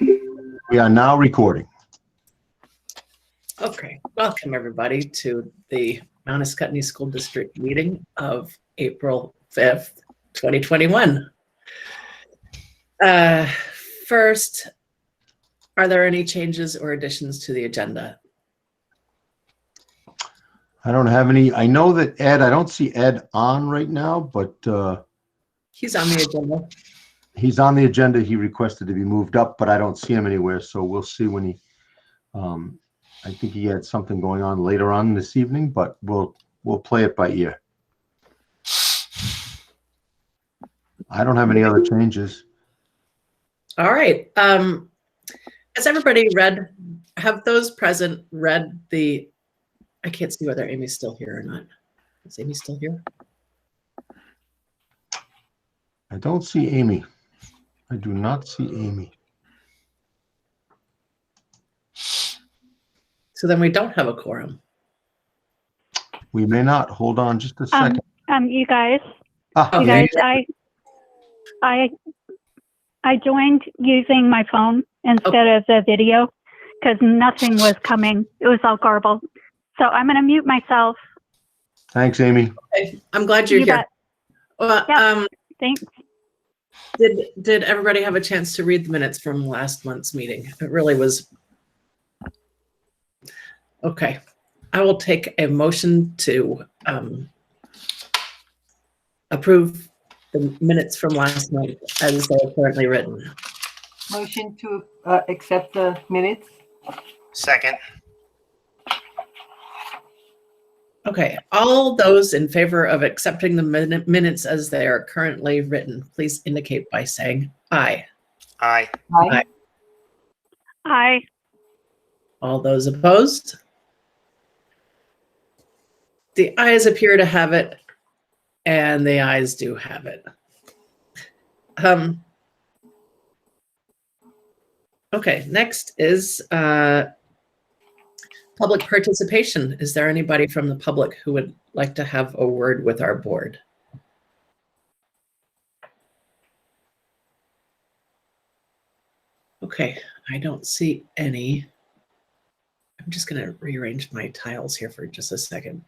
We are now recording. Okay, welcome everybody to the Mount Escutney School District meeting of April 5th, 2021. First, are there any changes or additions to the agenda? I don't have any. I know that Ed, I don't see Ed on right now, but He's on the agenda. he's on the agenda. He requested to be moved up, but I don't see him anywhere. So we'll see when he, I think he had something going on later on this evening, but we'll play it by ear. I don't have any other changes. All right. Has everybody read, have those present read the, I can't see whether Amy's still here or not. Is Amy still here? I don't see Amy. I do not see Amy. So then we don't have a quorum. We may not. Hold on just a second. You guys, Okay. I joined using my phone instead of the video because nothing was coming. It was all garbled. So I'm going to mute myself. Thanks, Amy. Okay. I'm glad you're You here. bet. Well, Yep. Thanks. Did everybody have a chance to read the minutes from last month's meeting? It really was. Okay. I will take a motion to approve the minutes from last month as they are currently written. Motion to accept the minutes. Second. Okay. All those in favor of accepting the minutes as they are currently written, please indicate by saying aye. Aye. Aye. Aye. All those opposed? The ayes appear to have it, and the ayes do have it. Okay, next is public participation. Is there anybody from the public who would like to have a word with our board? Okay, I don't see any. I'm just going to rearrange my tiles here for just a second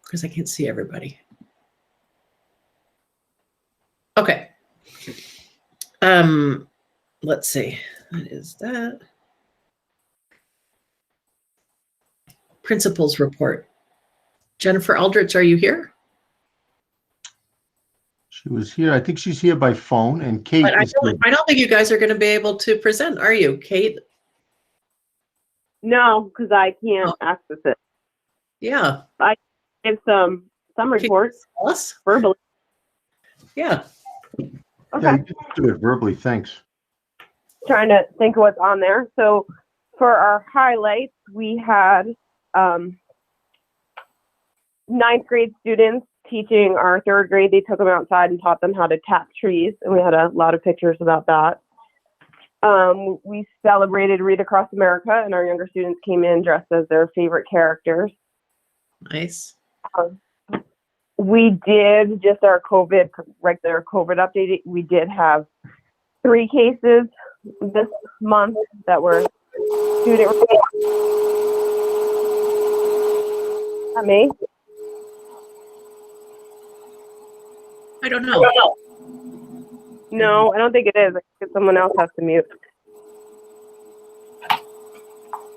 because I can't see everybody. Okay. Let's see. What is that? Principals report. Jennifer Aldrich, are you here? She was here. I think she's here by phone, and Kate But is here. I don't think you guys are going to be able to present, are you, Kate? No, because I can't access it. Yeah. Give some reports Us? verbally. Yeah. Okay. Yeah, you can do it verbally. Thanks. Trying to think of what's on there. So for our highlights, we had 9th grade students teaching our 3rd grade. They took them outside and taught them how to tap trees, and we had a lot of pictures about that. We celebrated Read Across America, and our younger students came in dressed as their favorite characters. Nice. We did just our regular COVID update. We did have 3 cases this month that were student related. Not me? I don't know. No, I don't think it is. I think someone else has to mute.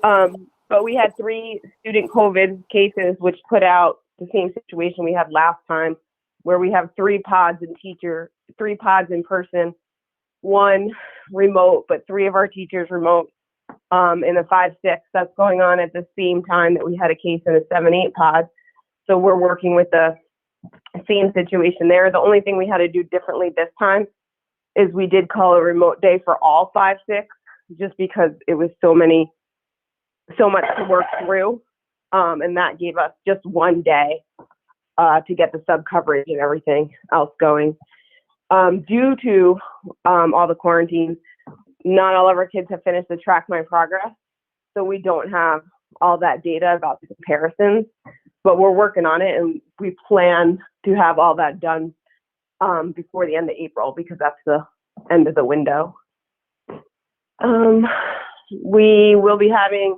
But we had 3 student COVID cases, which put out the same situation we had last time, where we have 3 pods in 3 pods in person, 1 remote, but 3 of our teachers remote, in a 5-6. That's going on at the same time that we had a case in a 7-8 pod. So we're working with the same situation there. The only thing we had to do differently this time is we did call a remote day for all 5-6, just because it was so much to work through. And that gave us just 1 day to get the sub coverage and everything else going. Due to all the quarantines, not all of our kids have finished the Track My Progress, so we don't have all that data about the comparisons, but we're working on it, and we plan to have all that done before the end of April, because that's the end of the window. We will be having,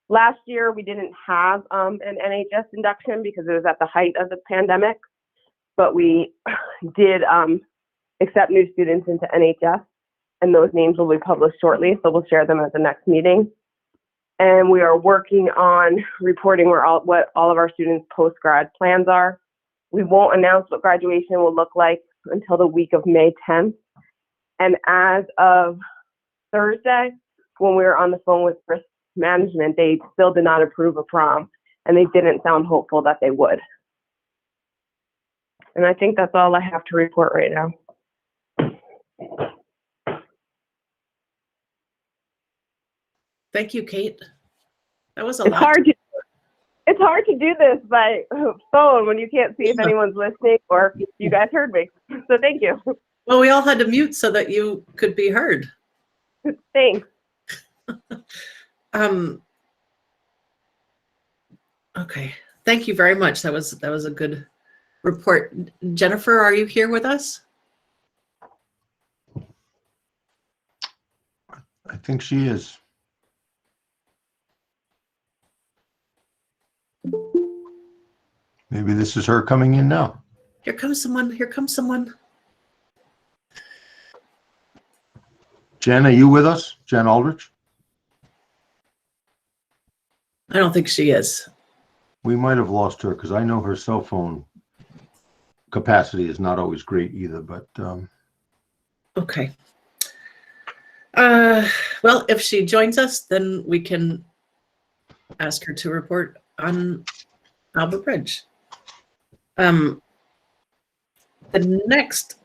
last year we didn't have an NHS induction because it was at the height of the pandemic, but we did accept new students into NHS, and those names will be published shortly, so we'll share them at the next meeting. And we are working on reporting what all of our students' post-grad plans are. We won't announce what graduation will look like until the week of May 10th. And as of Thursday, when we were on the phone with risk management, they still did not approve a prom, and they didn't sound hopeful that they would. And I think that's all I have to report right now. Thank you, Kate. That was a It's lot. hard to do this by phone when you can't see if anyone's listening or you guys heard me. So thank you. Well, we all had to mute so that you could be heard. Thanks. Okay. Thank you very much. That was a good report. Jennifer, are you here with us? I think she is. Maybe this is her coming in now. Here comes someone. Here comes someone. Jen, are you with us? Jen Aldrich? I don't think she is. We might have lost her because I know her cell phone capacity is not always great either, but Okay. Well, if she joins us, then we can ask her to report on Albert Bridge. The next,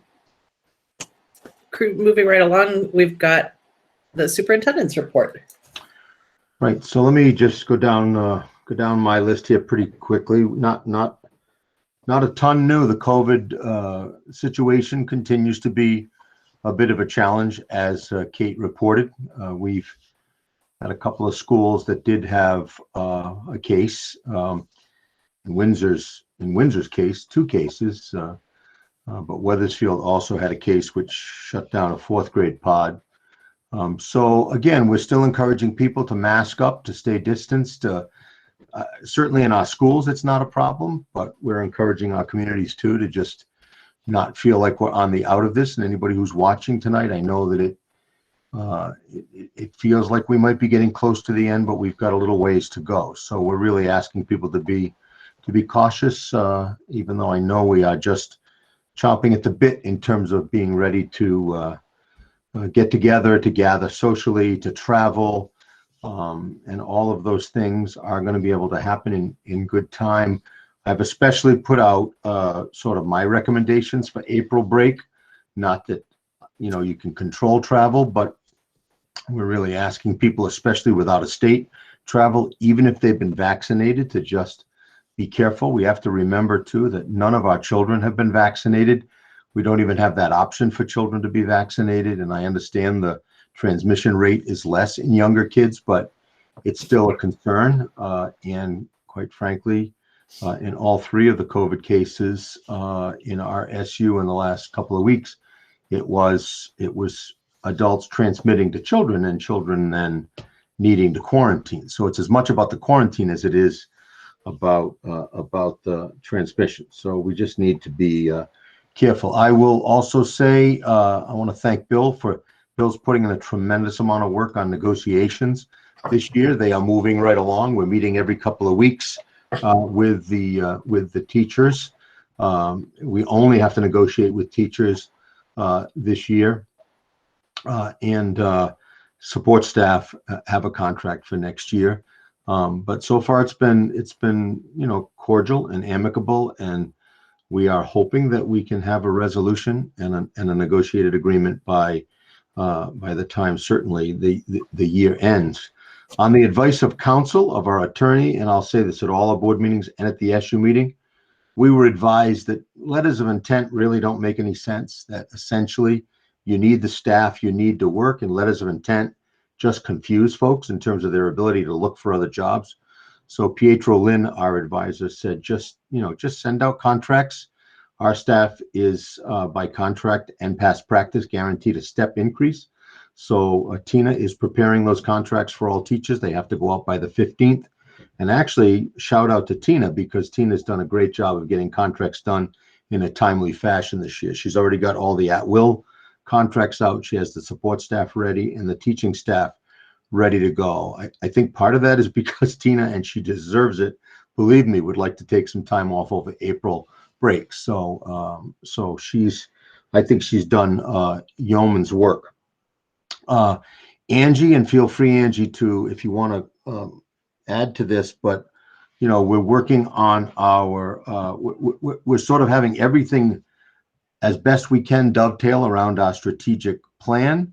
moving right along, we've got the superintendent's report. right. So let me just go down my list here pretty quickly. Not a ton new. The COVID situation continues to be a bit of a challenge, as Kate reported. We've had a couple of schools that did have a case. In Windsor's case, 2 cases, but Weathersfield also had a case which shut down a 4th grade pod. So again, we're still encouraging people to mask up, to stay distanced. Certainly in our schools, it's not a problem, but we're encouraging our communities too to just not feel like we're on the out of this. And anybody who's watching tonight, I know that it feels like we might be getting close to the end, but we've got a little ways to go. So we're really asking people to be cautious, even though I know we are just chomping at the bit in terms of being ready to get together, to gather socially, to travel, and all of those things are going to be able to happen in good time. I've especially put out sort of my recommendations for April break. Not that, you can control travel, but we're really asking people, especially with out-of-state travel, even if they've been vaccinated, to just be careful. We have to remember too that none of our children have been vaccinated. We don't even have that option for children to be vaccinated. And I understand the transmission rate is less in younger kids, but it's still a concern. And quite frankly, in all 3 of the COVID cases in our SU in the last couple of weeks, it was adults transmitting to children and children then needing to quarantine. So it's as much about the quarantine as it is about the transmission. So we just need to be careful. I will also say I want to thank Bill's putting in a tremendous amount of work on negotiations this year. They are moving right along. We're meeting every couple of weeks with the teachers. We only have to negotiate with teachers this year, and support staff have a contract for next year. But so far it's been cordial and amicable, and we are hoping that we can have a resolution and a negotiated agreement by the time certainly the year ends. On the advice of counsel of our attorney, and I'll say this at all our board meetings and at the SU meeting, we were advised that letters of intent really don't make any sense, that essentially you need the staff you need to work, and letters of intent just confuse folks in terms of their ability to look for other jobs. So Pietro Lynn, our advisor, said just send out contracts. Our staff is by contract and past practice guaranteed a step increase. So Tina is preparing those contracts for all teachers. They have to go out by the 15th. And actually, shout out to Tina, because Tina's done a great job of getting contracts done in a timely fashion this year. She's already got all the at-will contracts out. She has the support staff ready and the teaching staff ready to go. I think part of that is because Tina, and she deserves it, believe me, would like to take some time off over April break. So I think she's done yeoman's work. Angie, and feel free, Angie, to, if you want to add to this, but we're working on our, we're sort of having everything as best we can dovetail around our strategic plan,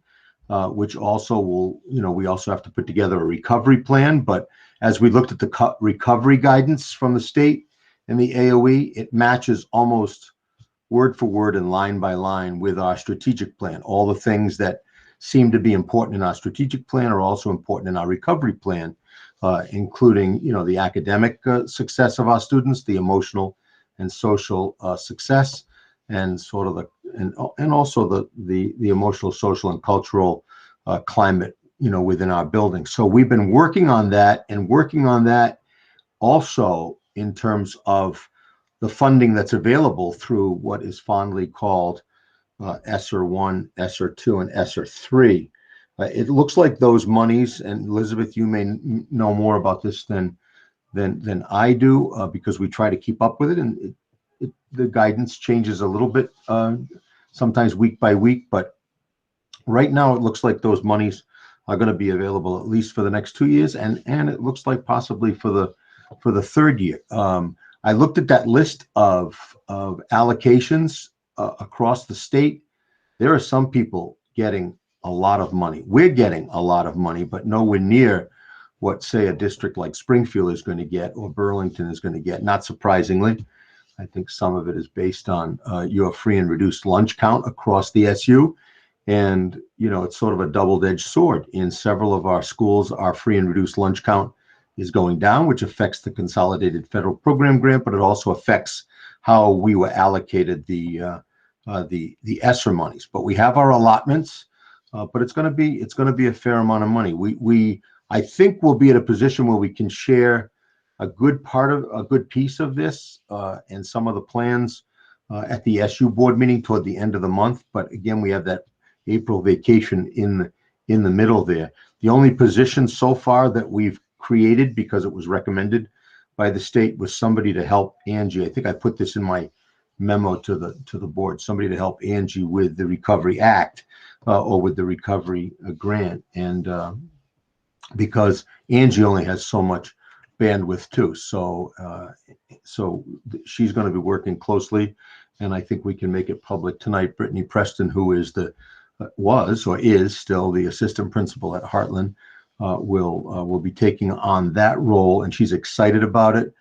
which also will, we also have to put together a recovery plan. But as we looked at the recovery guidance from the state and the AOE, it matches almost word for word and line by line with our strategic plan. All the things that seem to be important in our strategic plan are also important in our recovery plan, including, the academic success of our students, the emotional and social success, and sort of and also the emotional, social, and cultural climate, within our building. So we've been working on that, and working on that also in terms of the funding that's available through what is fondly called ESSER 1, ESSER 2, and ESSER 3. It looks like those monies, and Elizabeth, you may know more about this than I do, because we try to keep up with it, and the guidance changes a little bit, sometimes week by week. But right now, it looks like those monies are going to be available at least for the next 2 years, and it looks like possibly for the third year. I looked at that list of allocations across the state. There are some people getting a lot of money. We're getting a lot of money, but nowhere near what, say, a district like Springfield is going to get, or Burlington is going to get. Not surprisingly, I think some of it is based on your free and reduced lunch count across the SU. And, it's sort of a double-edged sword. In several of our schools, our free and reduced lunch count is going down, which affects the consolidated federal program grant, but it also affects how we were allocated the ESSER monies. But we have our allotments, but it's going to be a fair amount of money. I think we'll be at a position where we can share a good piece of this and some of the plans at the SU board meeting toward the end of the month. But again, we have that April vacation in the middle there. The only position so far that we've created, because it was recommended by the state, was somebody to help Angie. I think I put this in my memo to the board, somebody to help Angie with the Recovery Act or with the recovery grant. And because Angie only has so much bandwidth too. So she's going to be working closely, and I think we can make it public tonight. Brittany Preston, who is was or is still the assistant principal at Heartland, will be taking on that role, and she's excited about it.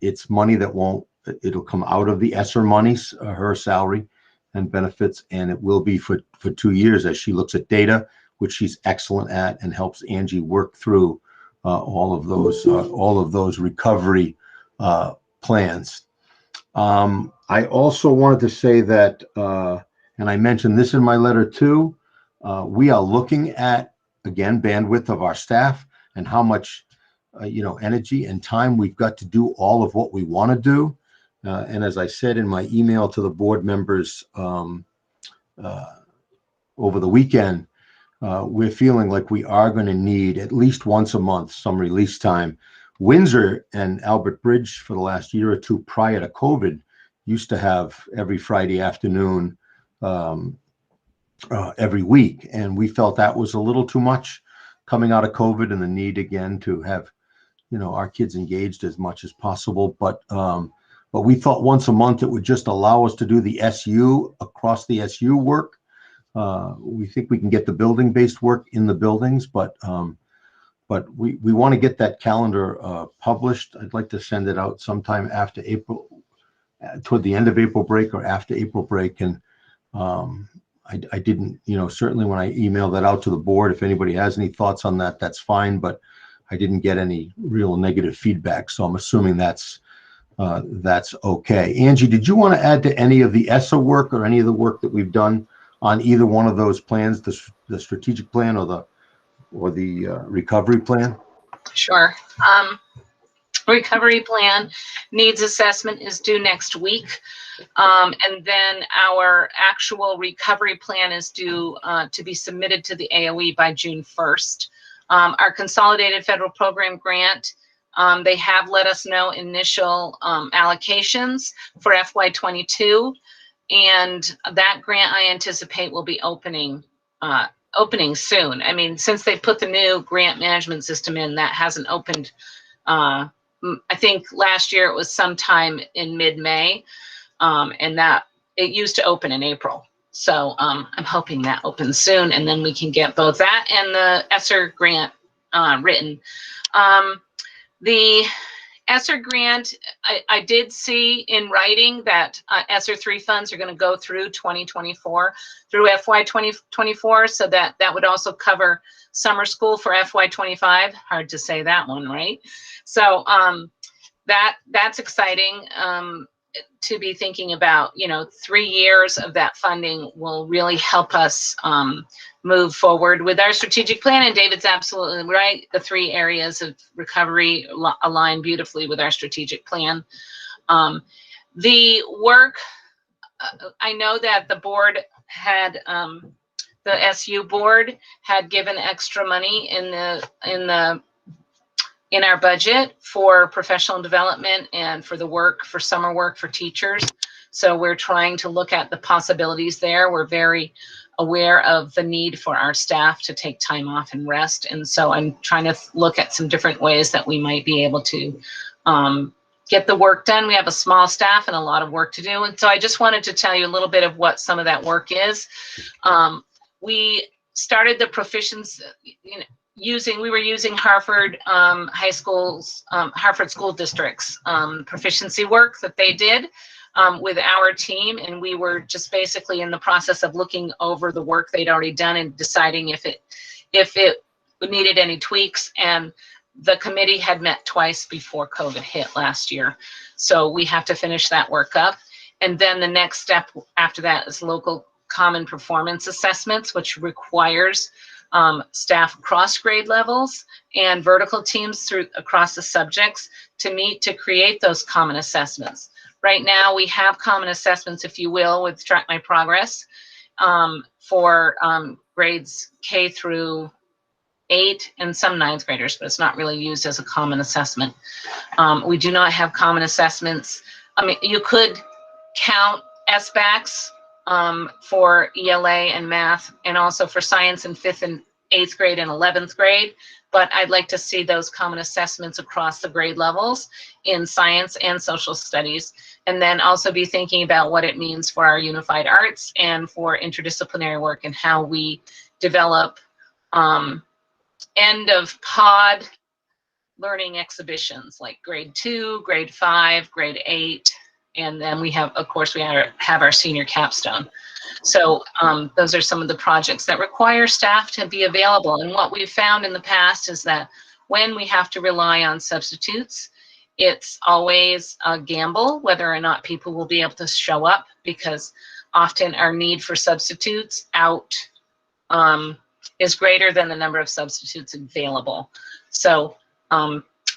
It's money it'll come out of the ESSER monies, her salary and benefits, and it will be for 2 years as she looks at data, which she's excellent at, and helps Angie work through all of those recovery plans. I also wanted to say that, and I mentioned this in my letter too, we are looking at, again, bandwidth of our staff and how much energy and time we've got to do all of what we want to do. And as I said in my email to the board members over the weekend, we're feeling like we are going to need at least once a month some release time. Windsor and Albert Bridge, for the last year or two prior to COVID, used to have every Friday afternoon every week, and we felt that was a little too much coming out of COVID, and the need again to have our kids engaged as much as possible. But we thought once a month it would just allow us to do the SU across the SU work. We think we can get the building-based work in the buildings, but we want to get that calendar published. I'd like to send it out sometime after April, toward the end of April break or after April break. And I didn't, certainly when I emailed that out to the board, if anybody has any thoughts on that, that's fine, but I didn't get any real negative feedback. So I'm assuming that's okay. Angie, did you want to add to any of the ESSA work or any of the work that we've done on either one of those plans, the strategic plan or the recovery plan? Sure. Recovery plan needs assessment is due next week. And then our actual recovery plan is due to be submitted to the AOE by June 1st. Our consolidated federal program grant, they have let us know initial allocations for FY22. And that grant I anticipate will be opening soon. I mean, since they put the new grant management system in, that hasn't opened. I think last year it was sometime in mid-May, and that it used to open in April. So I'm hoping that opens soon, and then we can get both that and the ESSER grant written. The ESSER grant, I did see in writing that ESSER 3 funds are going to go through 2024, through FY 2024, so that would also cover summer school for FY 25. Hard to say that one, right? So that's exciting to be thinking about. 3 years of that funding will really help us move forward with our strategic plan. And David's absolutely right. The 3 areas of recovery align beautifully with our strategic plan. The work, I know that the board had, the SU board had given extra money in our budget for professional development and for the work, for summer work for teachers. So we're trying to look at the possibilities there. We're very aware of the need for our staff to take time off and rest. And so I'm trying to look at some different ways that we might be able to get the work done. We have a small staff and a lot of work to do. And so I just wanted to tell you a little bit of what some of that work is. We started the proficiency, we were using Harvard high schools, Harvard school districts proficiency work that they did with our team, and we were just basically in the process of looking over the work they'd already done and deciding if it needed any tweaks. And the committee had met twice before COVID hit last year, so we have to finish that work up. And then the next step after that is local common performance assessments, which requires staff across grade levels and vertical teams across the subjects to create those common assessments. Right now we have common assessments, if you will, with Track My Progress for grades K through 8 and some 9th graders, but it's not really used as a common assessment. We do not have common assessments. I mean, you could count SBACs for ELA and math, and also for science in 5th and 8th grade and 11th grade. But I'd like to see those common assessments across the grade levels in science and social studies, and then also be thinking about what it means for our unified arts and for interdisciplinary work and how we develop end of pod learning exhibitions like grade 2, grade 5, grade 8. And then we have, of course, we have our senior capstone. So those are some of the projects that require staff to be available. And what we've found in the past is that when we have to rely on substitutes, it's always a gamble whether or not people will be able to show up, because often our need for substitutes out is greater than the number of substitutes available. So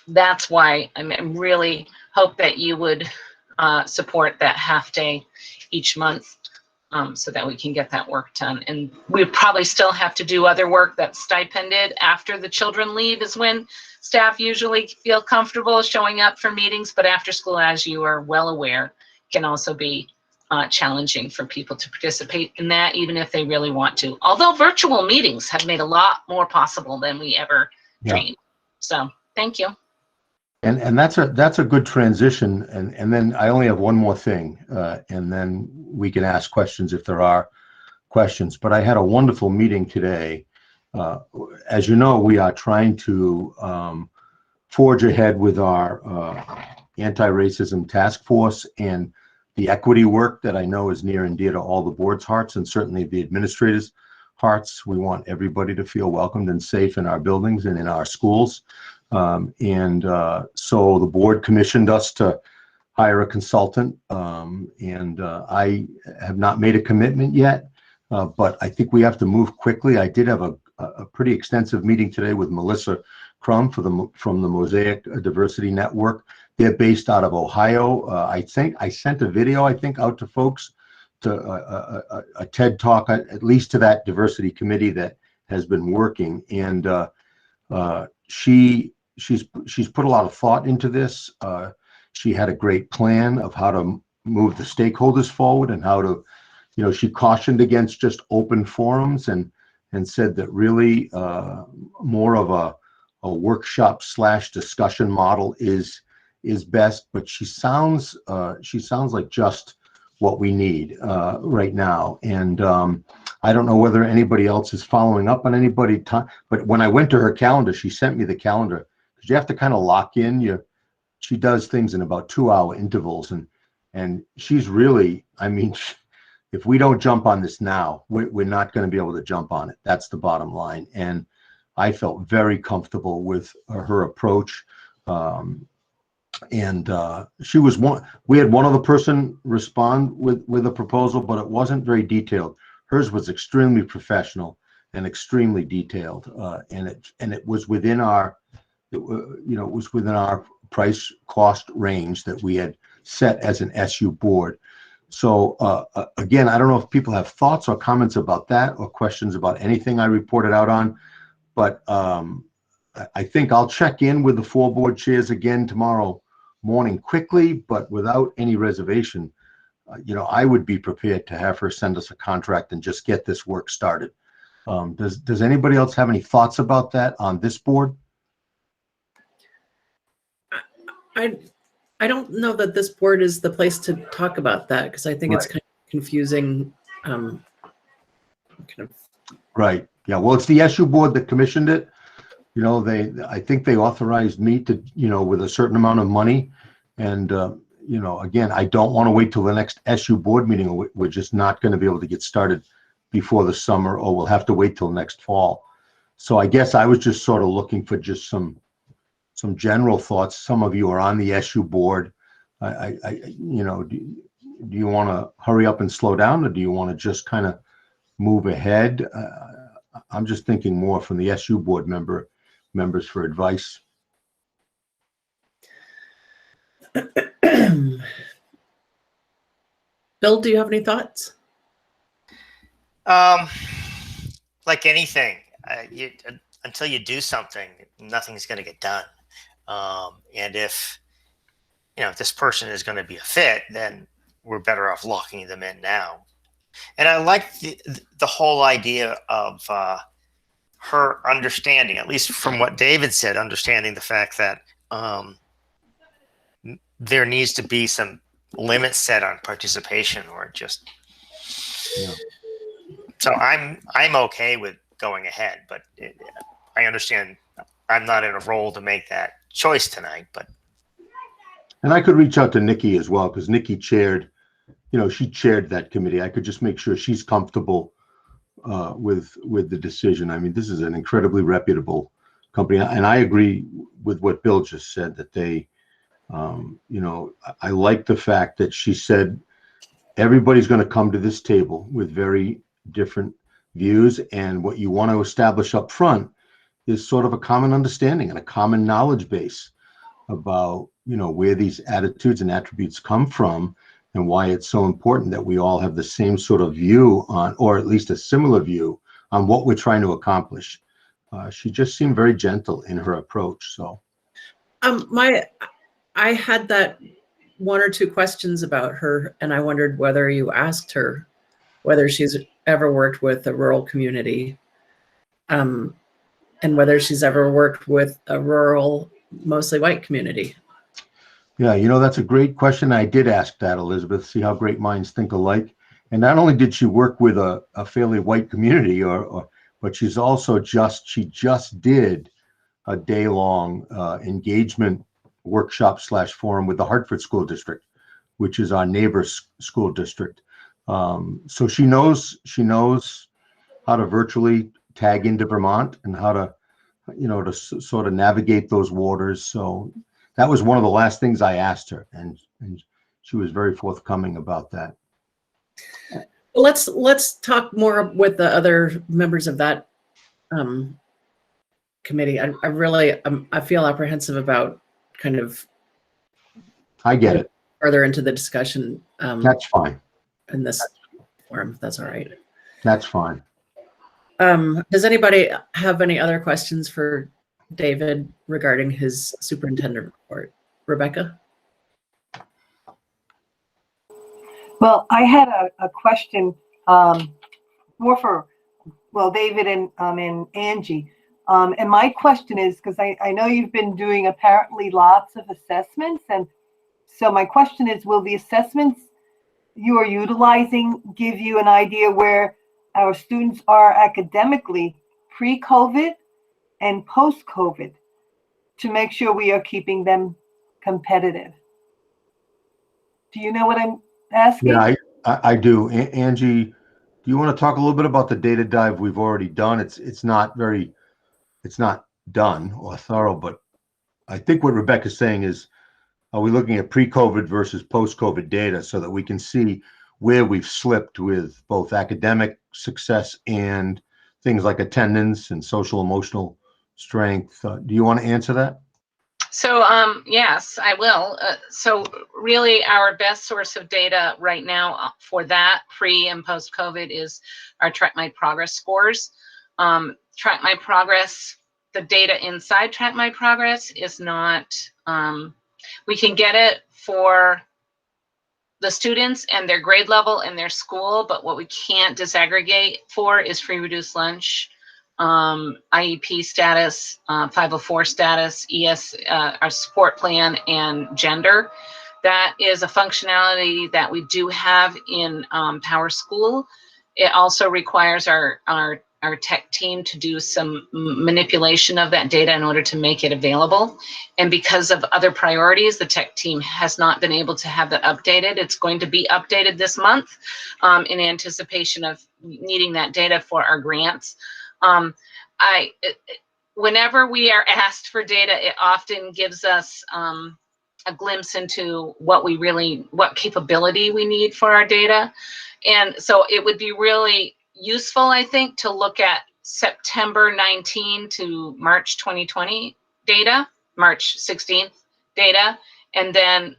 that's why I really hope that you would support that half day each month so that we can get that work done. And we probably still have to do other work that's stipended after the children leave, is when staff usually feel comfortable showing up for meetings, but after school, as you are well aware, can also be challenging for people to participate in that, even if they really want to. Although virtual meetings have made a lot more possible than we ever dreamed. So thank you. And that's a good transition. And then I only have one more thing, and then we can ask questions if there are questions. But I had a wonderful meeting today. As you know, we are trying to forge ahead with our anti-racism task force and the equity work that I know is near and dear to all the board's hearts, and certainly the administrators' hearts. We want everybody to feel welcomed and safe in our buildings and in our schools. So the board commissioned us to hire a consultant, and I have not made a commitment yet, but I think we have to move quickly. I did have a pretty extensive meeting today with Melissa Crum from the Mosaic Diversity Network. They're based out of Ohio. I think I sent a video, out to folks, to a TED talk, at least to that diversity committee that has been working. And she's put a lot of thought into this. She had a great plan of how to move the stakeholders forward and how to, she cautioned against just open forums and said that really more of a workshop / discussion model is best. But she sounds like just what we need right now. And I don't know whether anybody else is following up on anybody. But when I went to her calendar, she sent me the calendar, because you have to kind of lock in. She does things in about 2-hour intervals, and she's really, if we don't jump on this now, we're not going to be able to jump on it. That's the bottom line. And I felt very comfortable with her approach. And she was we had one other person respond with a proposal, but it wasn't very detailed. Hers was extremely professional and extremely detailed. And it was within our, it was within our price cost range that we had set as an SU board. So again, I don't know if people have thoughts or comments about that or questions about anything I reported out on, but I think I'll check in with the 4 board chairs again tomorrow morning quickly, but without any reservation. I would be prepared to have her send us a contract and just get this work started. Does anybody else have any thoughts about that on this board? I don't know that this board is the place to talk about that, because I think it's kind of confusing. Right. Yeah. Well, it's the SU board that commissioned it. I think they authorized me to, with a certain amount of money. And, again, I don't want to wait till the next SU board meeting. We're just not going to be able to get started before the summer, or we'll have to wait till next fall. So I guess I was just sort of looking for just some general thoughts. Some of you are on the SU board. Do you want to hurry up and slow down, or do you want to just kind of move ahead? I'm just thinking more from the SU board members for advice. Bill, do you have any thoughts? Like anything, until you do something, nothing's going to get done. And if this person is going to be a fit, then we're better off locking them in now. And I like the whole idea of her understanding, at least from what David said, understanding the fact that there needs to be some limits set on participation, or just. Yeah. So I'm okay with going ahead, but I understand I'm not in a role to make that choice tonight. But. And I could reach out to Nikki as well, because Nikki chaired that committee. I could just make sure she's comfortable with the decision. This is an incredibly reputable company, and I agree with what Bill just said, that they, I like the fact that she said everybody's going to come to this table with very different views, and what you want to establish up front is sort of a common understanding and a common knowledge base about where these attitudes and attributes come from, and why it's so important that we all have the same sort of view on, or at least a similar view on, what we're trying to accomplish. She just seemed very gentle in her approach. So, I had that 1 or 2 questions about her, and I wondered whether you asked her whether she's ever worked with a rural community, and whether she's ever worked with a rural, mostly white community. Yeah, that's a great question. I did ask that, Elizabeth, see how great minds think alike. And not only did she work with a fairly white community, but she just did a day-long engagement workshop / forum with the Hartford School District, which is our neighbor's school district. So she knows how to virtually tag into Vermont and how to, to sort of navigate those waters. So that was one of the last things I asked her, and she was very forthcoming about that. Let's talk more with the other members of that committee. I really I feel apprehensive about kind of I get it. further into the discussion That's fine. in this forum. If that's all right. That's fine. Does anybody have any other questions for David regarding his superintendent report? Rebecca? Well, I had a question more for, well, David and Angie. And my question is, because I know you've been doing apparently lots of assessments. And so my question is, will the assessments you are utilizing give you an idea where our students are academically pre-COVID and post-COVID to make sure we are keeping them competitive? Do you know what I'm asking? Yeah, I do. Angie, do you want to talk a little bit about the data dive we've already done? It's not done or thorough, but I think what Rebecca's saying is, are we looking at pre-COVID versus post-COVID data so that we can see where we've slipped with both academic success and things like attendance and social emotional strength? Do you want to answer that? So yes, I will. So really our best source of data right now for that pre and post COVID is our Track My Progress scores. Track My Progress, the data inside Track My Progress is not, we can get it for the students and their grade level in their school, but what we can't disaggregate for is free reduced lunch, IEP status, 504 status, ES, our support plan, and gender. That is a functionality that we do have in Power School. It also requires our tech team to do some manipulation of that data in order to make it available. And because of other priorities, the tech team has not been able to have that updated. It's going to be updated this month in anticipation of needing that data for our grants. Whenever we are asked for data, it often gives us a glimpse into what capability we need for our data. And so it would be really useful, I think, to look at September 19 to March 2020 data, March 16th data, and then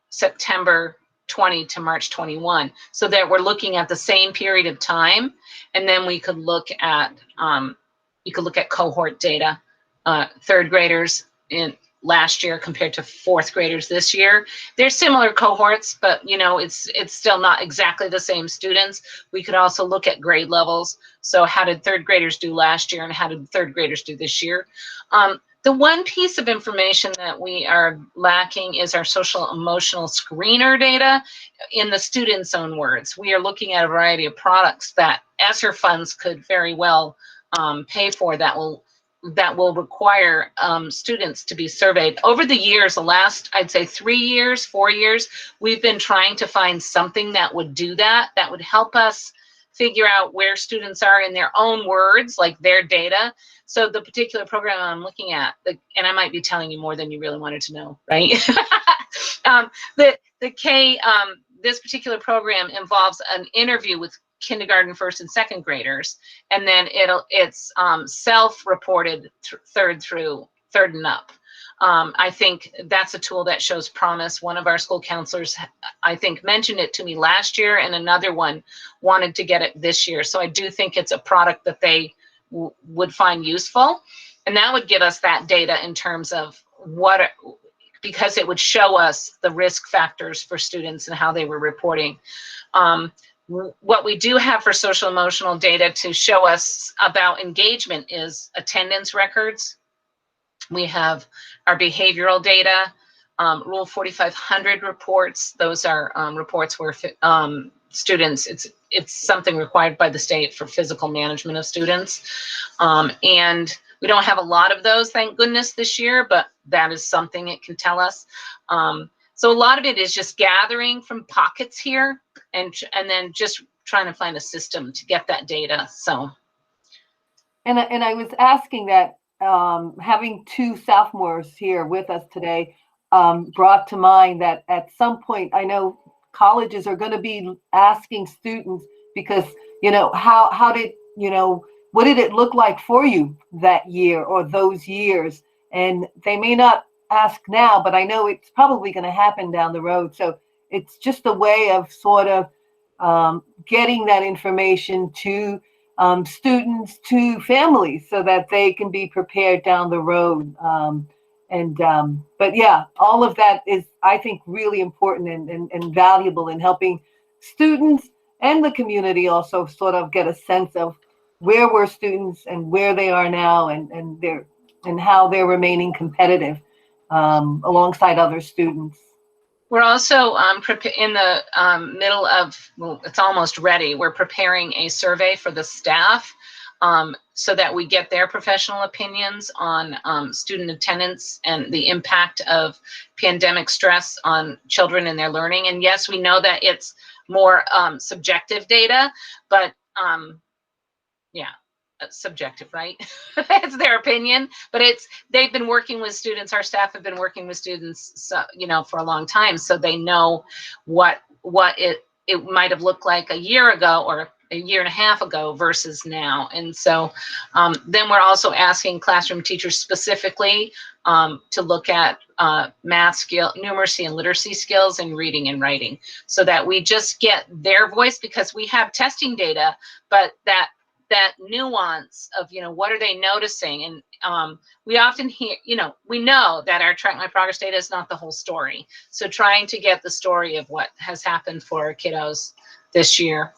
September 20 to March 21, so that we're looking at the same period of time. And then we could look at cohort data, third graders in last year compared to fourth graders this year. They're similar cohorts, but it's still not exactly the same students. We could also look at grade levels. So how did third graders do last year and how did third graders do this year? The one piece of information that we are lacking is our social emotional screener data in the student's own words. We are looking at a variety of products that ESSER funds could very well pay for that will require students to be surveyed. Over the years, the last, I'd say 3 years, 4 years, we've been trying to find something that would do that would help us figure out where students are in their own words, like their data. So the particular program I'm looking at, and I might be telling you more than you really wanted to know, right? This particular program involves an interview with kindergarten, first and second graders, and then it's self-reported third and up. I think that's a tool that shows promise. One of our school counselors, I think, mentioned it to me last year, and another one wanted to get it this year. So I do think it's a product that they would find useful, and that would give us that data in terms of because it would show us the risk factors for students and how they were reporting. What we do have for social emotional data to show us about engagement is attendance records. We have our behavioral data, Rule 4500 reports. Those are reports where students, it's something required by the state for physical management of students. And we don't have a lot of those, thank goodness, this year, but that is something it can tell us. So a lot of it is just gathering from pockets here and then just trying to find a system to get that data. So. And I was asking that having two sophomores here with us today brought to mind that at some point, I know colleges are going to be asking students because, you know, how did, you know, what did it look like for you that year or those years? And they may not ask now, but I know it's probably going to happen down the road. So it's just a way of sort of getting that information to students, to families, so that they can be prepared down the road. But yeah, all of that is, I think, really important and valuable in helping students and the community also sort of get a sense of where were students and where they are now, and how they're remaining competitive alongside other students. We're also in the middle of, well, it's almost ready. We're preparing a survey for the staff so that we get their professional opinions on student attendance and the impact of pandemic stress on children and their learning. And yes, we know that it's more subjective data, but yeah, subjective, right? It's their opinion, but they've been working with students. Our staff have been working with students, so, you know, for a long time, so they know what it might have looked like a year ago or a year and a half ago versus now. And so then we're also asking classroom teachers specifically to look at math skill, numeracy and literacy skills, and reading and writing, so that we just get their voice, because we have testing data, but that nuance of, you know, what are they noticing? And we often hear, you know, we know that our Track My Progress data is not the whole story. So trying to get the story of what has happened for our kiddos this year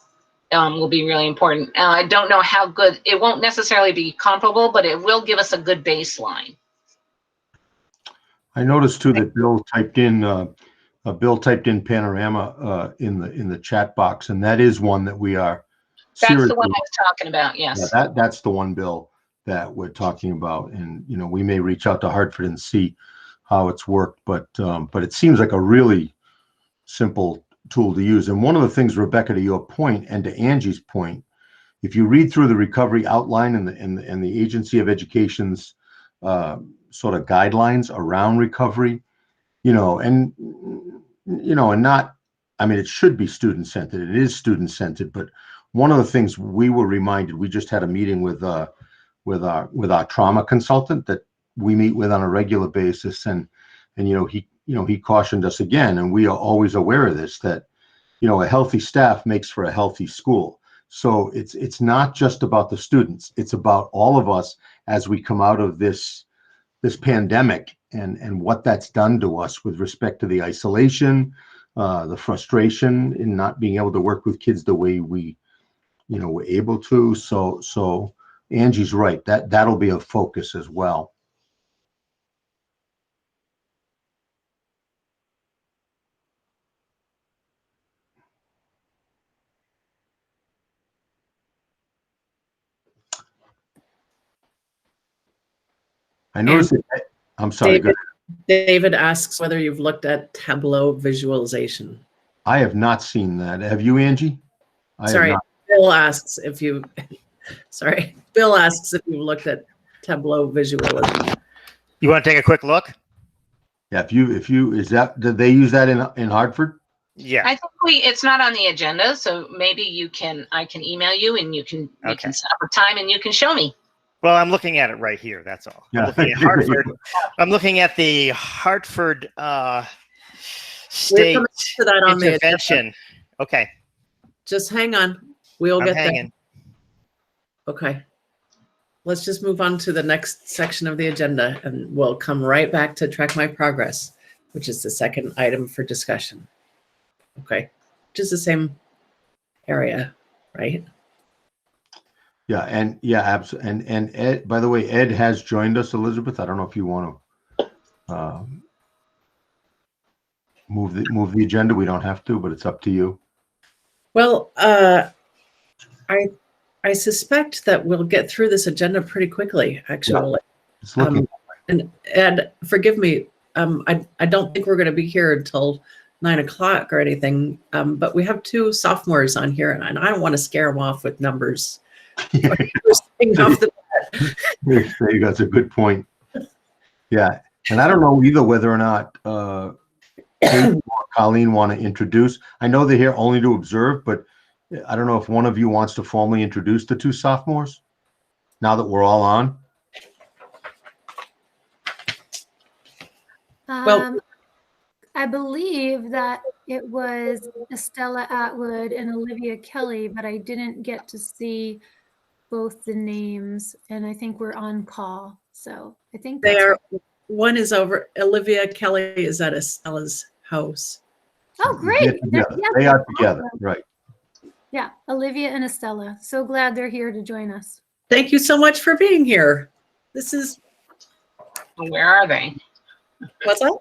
will be really important. I don't know how good, it won't necessarily be comparable, but it will give us a good baseline. I noticed too that Bill typed in Panorama in the chat box, and that is one that we are. That's the one I was talking about, yes. Yeah, that's the one, Bill, that we're talking about. And, you know, we may reach out to Hartford and see how it's worked, but it seems like a really simple tool to use. And one of the things, Rebecca, to your point and to Angie's point, if you read through the recovery outline and the Agency of Education's sort of guidelines around recovery, you know, and not, I mean, it should be student-centered. It is student-centered, but one of the things we were reminded, we just had a meeting with our trauma consultant that we meet with on a regular basis, and he cautioned us again, and we are always aware of this, that, you know, a healthy staff makes for a healthy school. So it's not just about the students, it's about all of us as we come out of this pandemic and what that's done to us with respect to the isolation, the frustration in not being able to work with kids the way we're able to. So Angie's right, that'll be a focus as well. I noticed that, I'm sorry. David asks whether you've looked at Tableau visualization. I have not seen that. Have you, Angie? Sorry, Bill asks if you. Sorry, Bill asks if you've looked at Tableau visualization. You want to take a quick look? Yeah, did they use that in Hartford? Yeah. I think it's not on the agenda, so maybe I can email you, and we can set up a time and you can show me. Well, I'm looking at it right here. That's all. Yeah. I'm looking at Hartford. I'm looking at the Hartford State to that on intervention. Okay. Just hang on. We'll get hanging. there. Okay. Let's just move on to the next section of the agenda, and we'll come right back to Track My Progress, which is the second item for discussion. Okay. Which is the same area, right? Yeah, and absolutely. And Ed, by the way, Ed has joined us, Elizabeth. I don't know if you want to move the agenda. We don't have to, but it's up to you. Well, I suspect that we'll get through this agenda pretty quickly, actually. Yeah, it's looking and forgive me, I don't think we're going to be here until 9 o'clock or anything, but we have 2 sophomores on here, and I don't want to scare them off with numbers. There you go. That's a good point. Yeah, and I don't know either whether or not Kate or Colleen want to introduce. I know they're here only to observe, but I don't know if one of you wants to formally introduce the two sophomores now that we're all on. Well- I believe that it was Estella Atwood and Olivia Kelly, but I didn't get to see both the names, and I think we're on call. So I think They that's are, right. one is over, Olivia Kelly is at Estella's house. Oh, They're great. They're together. They are together, Awesome. right? Yeah, Olivia and Estella. So glad they're here to join us. Thank you so much for being here. This is, Where are they? what's that?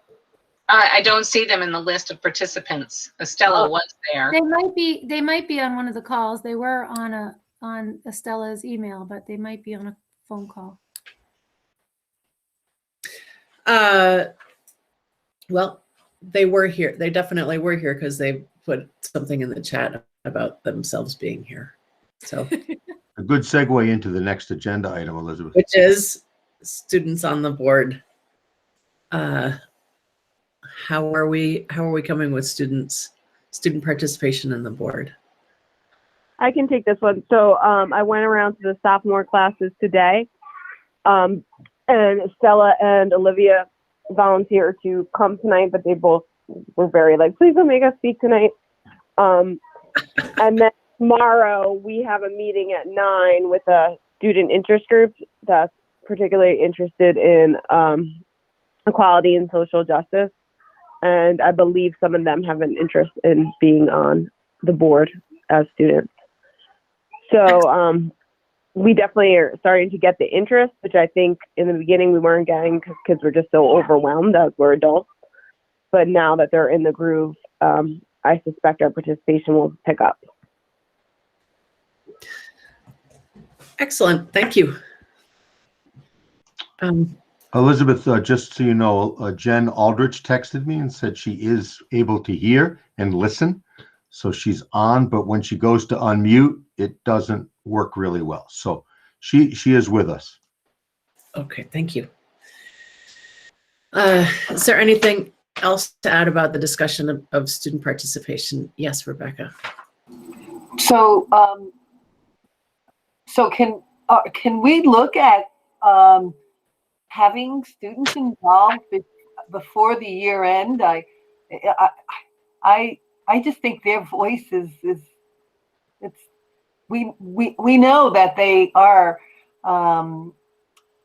I don't see them in the list of participants. Estella was there. They might be on one of the calls. They were on Estella's email, but they might be on a phone call. Well, they were here. They definitely were here because they put something in the chat about themselves being here. So, A good segue into the next agenda item, Elizabeth. which is students on the board. How are we coming with student participation in the board? I can take this one. So I went around to the sophomore classes today, and Stella and Olivia volunteered to come tonight, but they both were very like, please don't make us speak tonight. And then tomorrow we have a meeting at 9 with a student interest group that's particularly interested in equality and social justice. And I believe some of them have an interest in being on the board as students. So we definitely are starting to get the interest, which I think in the beginning we weren't getting because kids were just so overwhelmed as we're adults. But now that they're in the groove, I suspect our participation will pick up. Excellent. Thank you. Elizabeth, just so you know, Jen Aldrich texted me and said she is able to hear and listen. So she's on, but when she goes to unmute, it doesn't work really well. So she is with us. Okay, thank you. Is there anything else to add about the discussion of student participation? Yes, Rebecca. So, can we look at having students involved before the year end? I just think their voice is we know that they are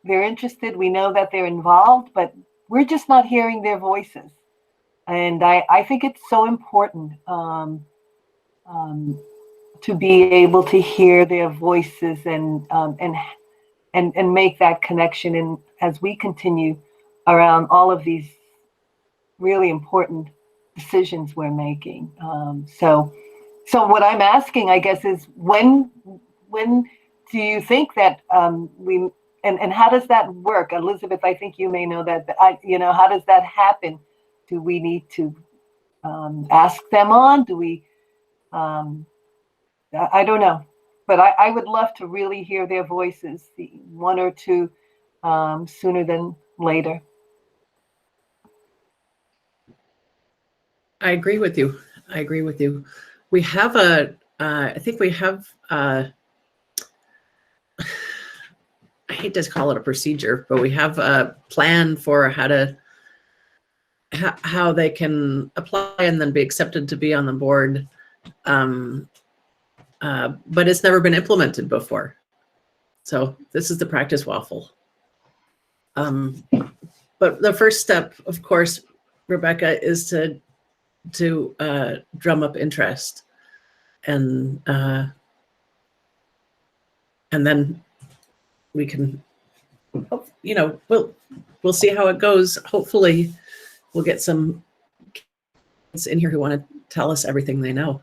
they're interested. We know that they're involved, but we're just not hearing their voices. And I think it's so important to be able to hear their voices and make that connection. And as we continue around all of these really important decisions we're making. So what I'm asking, I guess, is when do you think that and how does that work? Elizabeth, I think you may know that, how does that happen? Do we need to ask them on? Do we, I don't know, but I would love to really hear their voices, the one or two sooner than later. I agree with you. We have I think we have I hate to call it a procedure, but we have a plan for how they can apply and then be accepted to be on the board. But it's never been implemented before. So this is the practice waffle. But the first step, of course, Rebecca, is to drum up interest, and then we can, we'll see how it goes. Hopefully, we'll get some kids in here who want to tell us everything they know.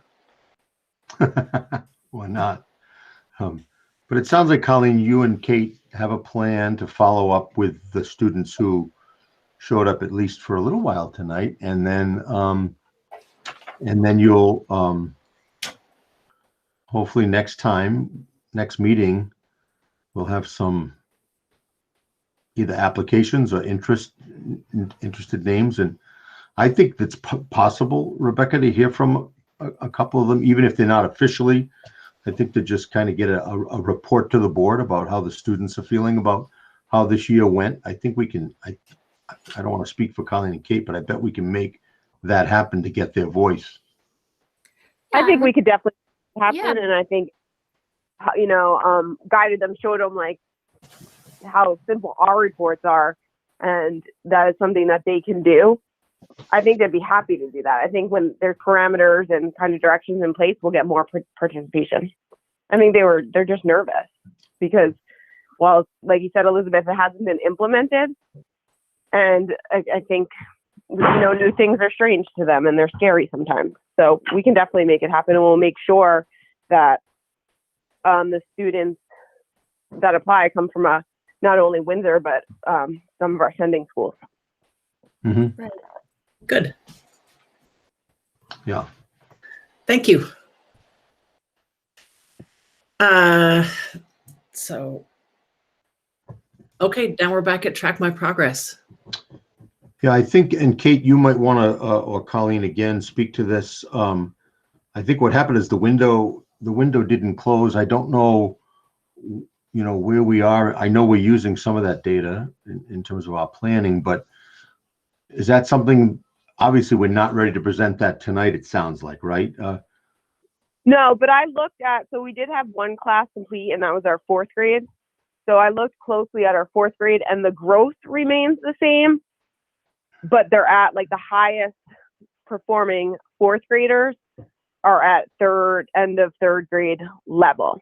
Why not? But it sounds like, Colleen, you and Kate have a plan to follow up with the students who showed up at least for a little while tonight, and then you'll hopefully next meeting, we'll have some either applications or interested names. And I think it's possible, Rebecca, to hear from a couple of them, even if they're not officially. I think to just kind of get a report to the board about how the students are feeling about how this year went. I think we can, I don't want to speak for Colleen and Kate, but I bet we can make that happen to get their voice. I think we could definitely happen, Yeah. and I think, you know, guided them, showed them like how simple our reports are, and that is something that they can do. I think they'd be happy to do that. I think when there's parameters and kind of directions in place, we'll get more participation. I think they're just nervous because, well, like you said, Elizabeth, it hasn't been implemented, and I think, you know, new things are strange to them and they're scary sometimes. So we can definitely make it happen, and we'll make sure that the students that apply come from not only Windsor, but some of our sending schools. Mm-hmm. Right. Good. Yeah. Thank you. So, okay, now we're back at Track My Progress. Yeah, I think, and Kate, you might want to, or Colleen again, speak to this. I think what happened is the window didn't close. I don't know, you know, where we are. I know we're using some of that data in terms of our planning, but is that something, obviously we're not ready to present that tonight, it sounds like, right? No, but I looked at, so we did have one class complete, and that was our 4th grade. So I looked closely at our 4th grade, and the growth remains the same, but they're at like the highest performing 4th graders are at end of third grade level,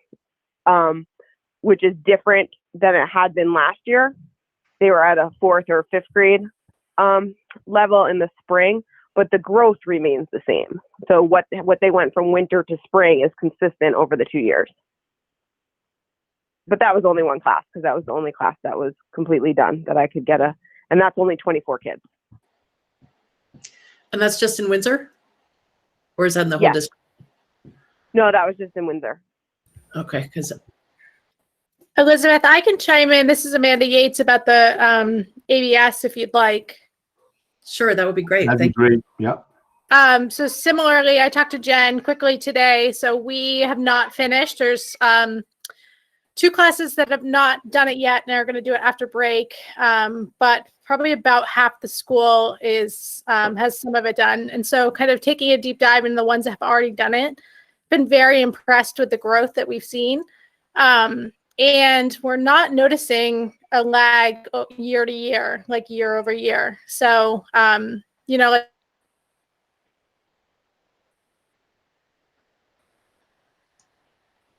which is different than it had been last year. They were at a 4th or 5th grade level in the spring, but the growth remains the same. So what they went from winter to spring is consistent over the 2 years. But that was only one class, because that was the only class that was completely done that I could get and that's only 24 kids. And that's just in Windsor? Or is that in the whole Yeah. district? No, that was just in Windsor. Okay, because Elizabeth, I can chime in. This is Amanda Yates about the ABS if you'd like. sure, that would be great. That'd be Thank great. Yeah. So similarly, I talked to Jen quickly today. So we have not finished. There's 2 classes that have not done it yet and are going to do it after break. But probably about half the school has some of it done. And so kind of taking a deep dive into the ones that have already done it, been very impressed with the growth that we've seen. And we're not noticing a lag year to year, like year over year. So, you know, like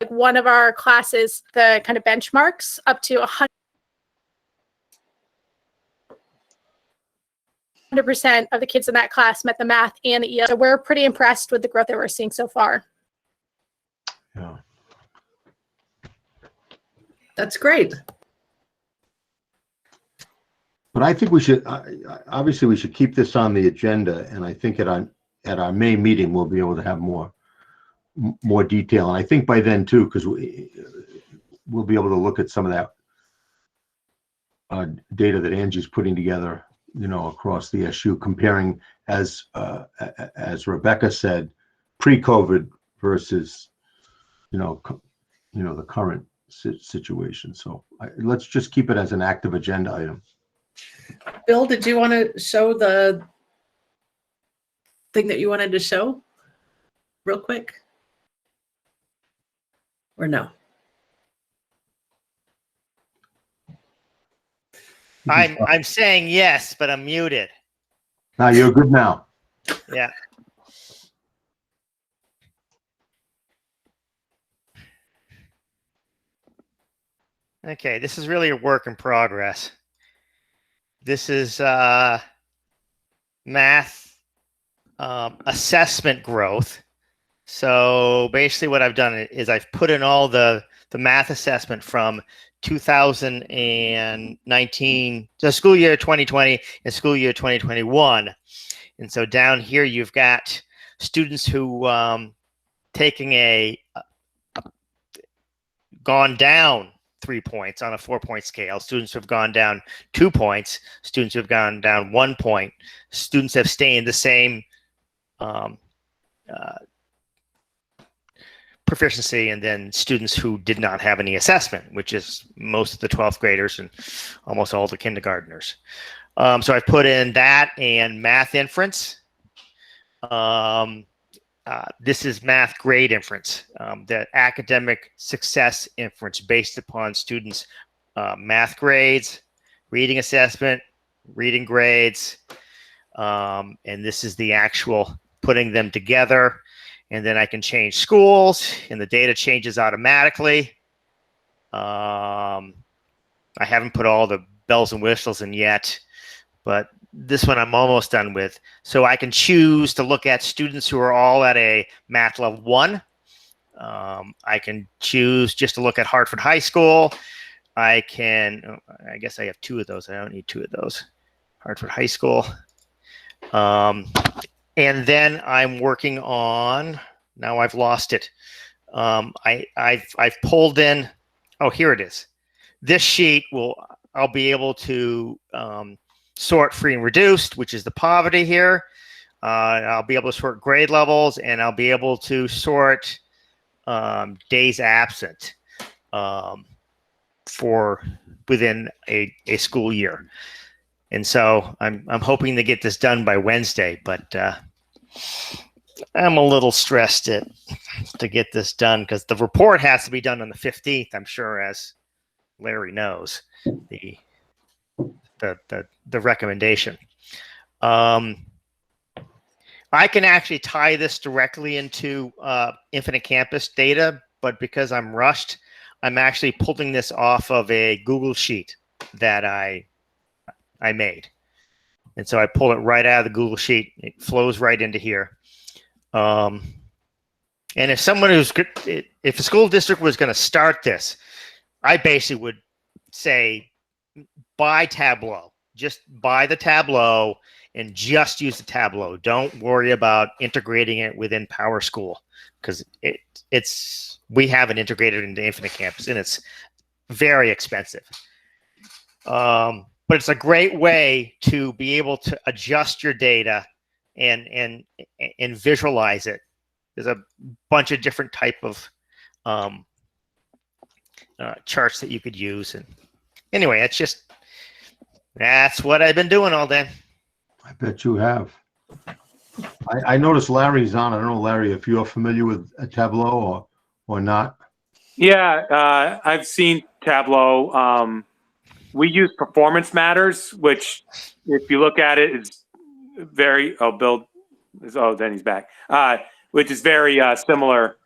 one of our classes, the kind of benchmarks up to 100% of the kids in that class met the math and the EL. So we're pretty impressed with the growth that we're seeing so far. Yeah. That's great. But I think we should, obviously we should keep this on the agenda, and I think at our May meeting, we'll be able to have more detail. And I think by then too, because we'll be able to look at some of that data that Angie's putting together, you know, across the SU, comparing as Rebecca said, pre-COVID versus, you know, the current situation. So let's just keep it as an active agenda item. Bill, did you want to show the thing that you wanted to show real quick? Or no? I'm saying yes, but I'm muted. Now you're good now. Yeah. Okay, this is really a work in progress. This is math assessment growth. So basically what I've done is I've put in all the math assessment from 2019, so school year 2020 and school year 2021. And so down here you've got students who taking gone down 3 points on a 4-point scale, students who have gone down 2 points, students who have gone down 1 point, students have stayed the same proficiency, and then students who did not have any assessment, which is most of the 12th graders and almost all the kindergartners. So I've put in that and math inference. This is math grade inference, the academic success inference based upon students' math grades, reading assessment, reading grades, and this is the actual putting them together. And then I can change schools, and the data changes automatically. I haven't put all the bells and whistles in yet, but this one I'm almost done with. So I can choose to look at students who are all at a math level 1. I can choose just to look at Hartford High School. I guess I have 2 of those. I don't need 2 of those. Hartford High School. And then I'm working on, now I've lost it. I've pulled in, oh, here it is. This sheet I'll be able to sort free and reduced, which is the poverty here. I'll be able to sort grade levels, and I'll be able to sort days absent for within a school year. And so I'm hoping to get this done by Wednesday, but I'm a little stressed to get this done because the report has to be done on the 15th, I'm sure, as Larry knows, the recommendation. I can actually tie this directly into Infinite Campus data, but because I'm rushed, I'm actually pulling this off of a Google Sheet that I made. And so I pull it right out of the Google Sheet. It flows right into here. And if if a school district was going to start this, I basically would say, buy Tableau. Just buy the Tableau and just use the Tableau. Don't worry about integrating it within PowerSchool, because we have it integrated into Infinite Campus, and it's very expensive. But it's a great way to be able to adjust your data and visualize it. There's a bunch of different type of charts that you could use. And anyway, that's what I've been doing all day. I bet you have. I noticed Larry's on. I don't know, Larry, if you're familiar with a Tableau or not. Yeah, I've seen Tableau. We use Performance Matters, which, if you look at it, is very. Then he's back. Which is very similar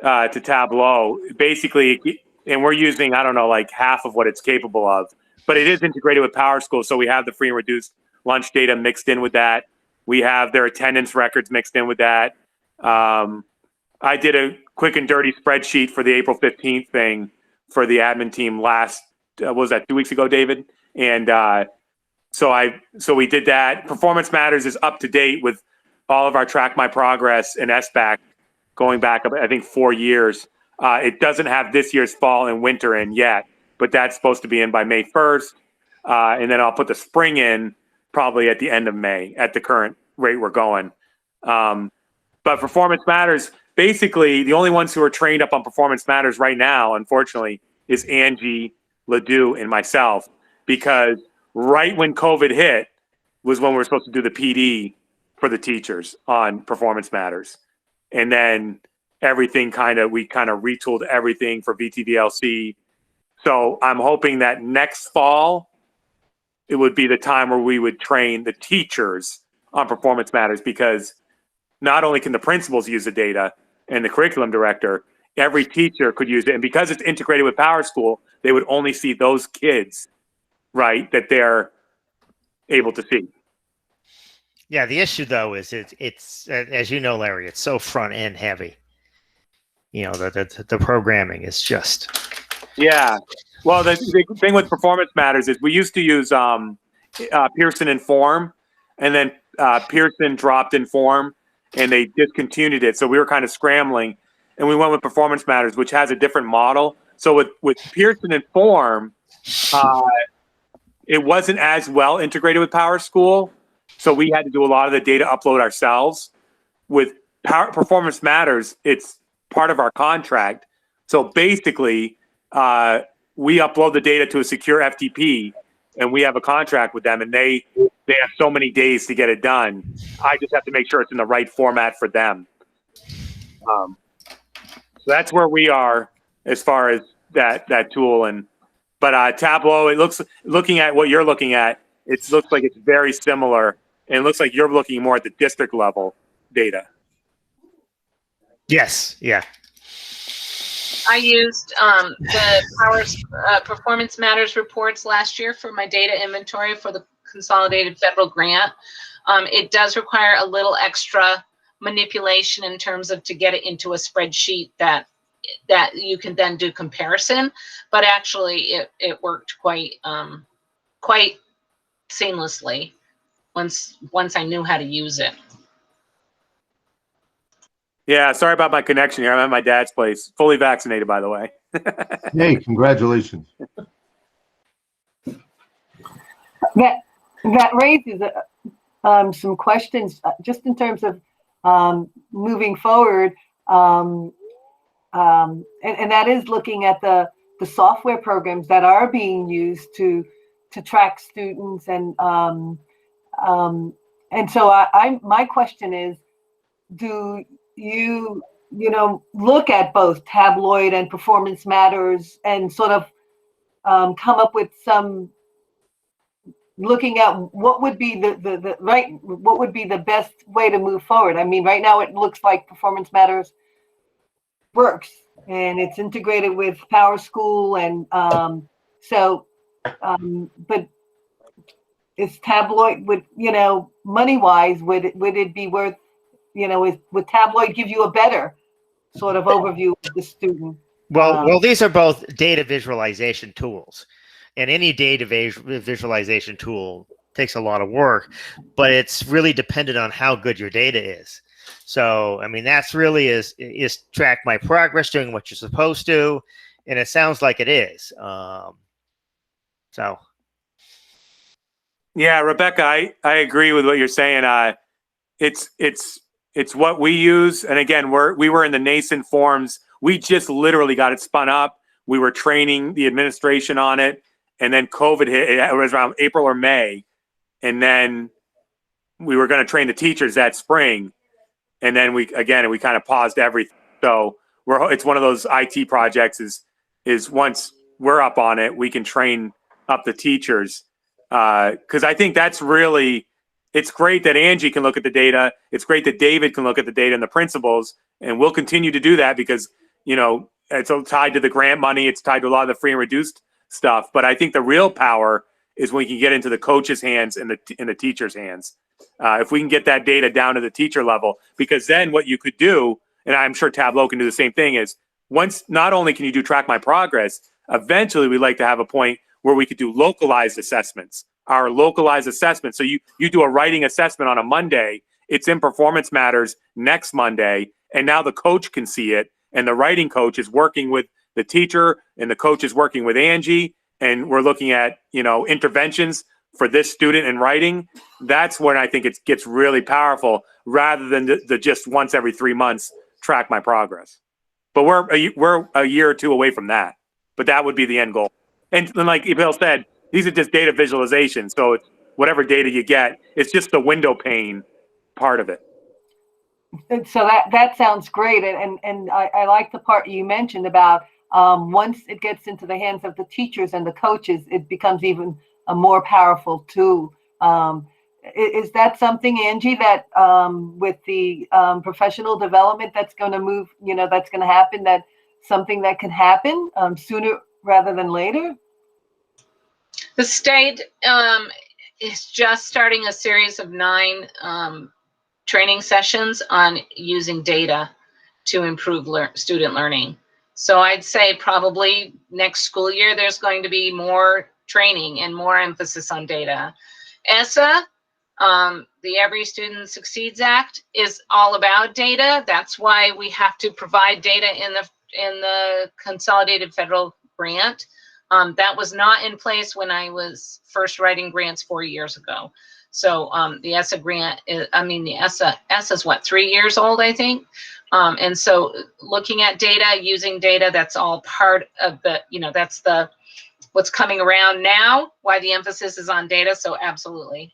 to Tableau. Basically, and we're using, I don't know, like half of what it's capable of, but it is integrated with PowerSchool. So we have the free and reduced lunch data mixed in with that. We have their attendance records mixed in with that. I did a quick and dirty spreadsheet for the April 15th thing for the admin team last, what was that, 2 weeks ago, David? And so we did that. Performance Matters is up to date with all of our Track My Progress and SBAC going back, I think, 4 years. It doesn't have this year's fall and winter in yet, but that's supposed to be in by May 1st. And then I'll put the spring in probably at the end of May at the current rate we're going. But Performance Matters, basically, the only ones who are trained up on Performance Matters right now, unfortunately, is Angie, Ledoux, and myself, because right when COVID hit was when we were supposed to do the PD for the teachers on Performance Matters. And then everything we kind of retooled everything for VTVLC. So I'm hoping that next fall, it would be the time where we would train the teachers on Performance Matters, because not only can the principals use the data and the curriculum director, every teacher could use it. And because it's integrated with PowerSchool, they would only see those kids, right, that they're able to see. Yeah, the issue though is it's as you know, Larry, it's so front end heavy. You know, the programming is just. Yeah. Well, the thing with Performance Matters is we used to use Pearson Inform, and then Pearson dropped Inform, and they discontinued it. So we were kind of scrambling, and we went with Performance Matters, which has a different model. So with Pearson Inform, it wasn't as well integrated with PowerSchool. So we had to do a lot of the data upload ourselves. With Performance Matters, it's part of our contract. So basically, we upload the data to a secure FTP, and we have a contract with them, and they have so many days to get it done. I just have to make sure it's in the right format for them. So that's where we are as far as that tool. But Tableau, looking at what you're looking at, it looks like it's very similar, and it looks like you're looking more at the district level data. Yes. Yeah. I used the Performance Matters reports last year for my data inventory for the consolidated federal grant. It does require a little extra manipulation in terms of to get it into a spreadsheet that you can then do comparison, but actually it worked quite seamlessly once I knew how to use it. Yeah, sorry about my connection here. I'm at my dad's place, fully vaccinated, by the way. Hey, congratulations. That raises some questions just in terms of moving forward, and that is looking at the software programs that are being used to track students, and so my question is, do you look at both Tabloid and Performance Matters and sort of come up with some, looking at what would be what would be the best way to move forward? I mean, right now it looks like Performance Matters works and it's integrated with PowerSchool, and but is Tabloid, would money wise, would it be worth, would Tabloid give you a better sort of overview of the student? Well, these are both data visualization tools, and any data visualization tool takes a lot of work, but it's really dependent on how good your data is. So, I mean, that's really is track my progress, doing what you're supposed to, and it sounds like it is. So. Yeah, Rebecca, I agree with what you're saying. It's what we use, and again, we were in the nascent forms. We just literally got it spun up. We were training the administration on it, and then COVID hit. It was around April or May, and then we were going to train the teachers that spring, and then we kind of paused everything. So it's one of those IT projects. Is once we're up on it, we can train up the teachers, because I think that's really. It's great that Angie can look at the data. It's great that David can look at the data and the principals, and we'll continue to do that because, it's tied to the grant money. It's tied to a lot of the free and reduced stuff. But I think the real power is when we can get into the coach's hands and the teacher's hands. If we can get that data down to the teacher level, because then what you could do, and I'm sure Tableau can do the same thing, is once not only can you do track my progress, eventually we'd like to have a point where we could do localized assessments. Our localized assessment. So you do a writing assessment on a Monday, it's in Performance Matters next Monday, and now the coach can see it, and the writing coach is working with the teacher, and the coach is working with Angie, and we're looking at, interventions for this student in writing. That's when I think it gets really powerful, rather than the just once every 3 months track my progress. But we're a year or two away from that, but that would be the end goal. And like Bill said, these are just data visualization. So it's whatever data you get, it's just the window pane part of it. And so that sounds great. And I like the part you mentioned about once it gets into the hands of the teachers and the coaches, it becomes even a more powerful tool. Is that something, Angie, that with the professional development that's going to move, that's going to happen, that something that can happen sooner rather than later? The state is just starting a series of 9 training sessions on using data to improve student learning. So I'd say probably next school year, there's going to be more training and more emphasis on data. ESSA, the Every Student Succeeds Act, is all about data. That's why we have to provide data in the consolidated federal grant. That was not in place when I was first writing grants 4 years ago. So the ESSA grant, the ESSA is what, 3 years old, I think. And so looking at data, using data, that's all part of the, that's what's coming around now, why the emphasis is on data. So absolutely.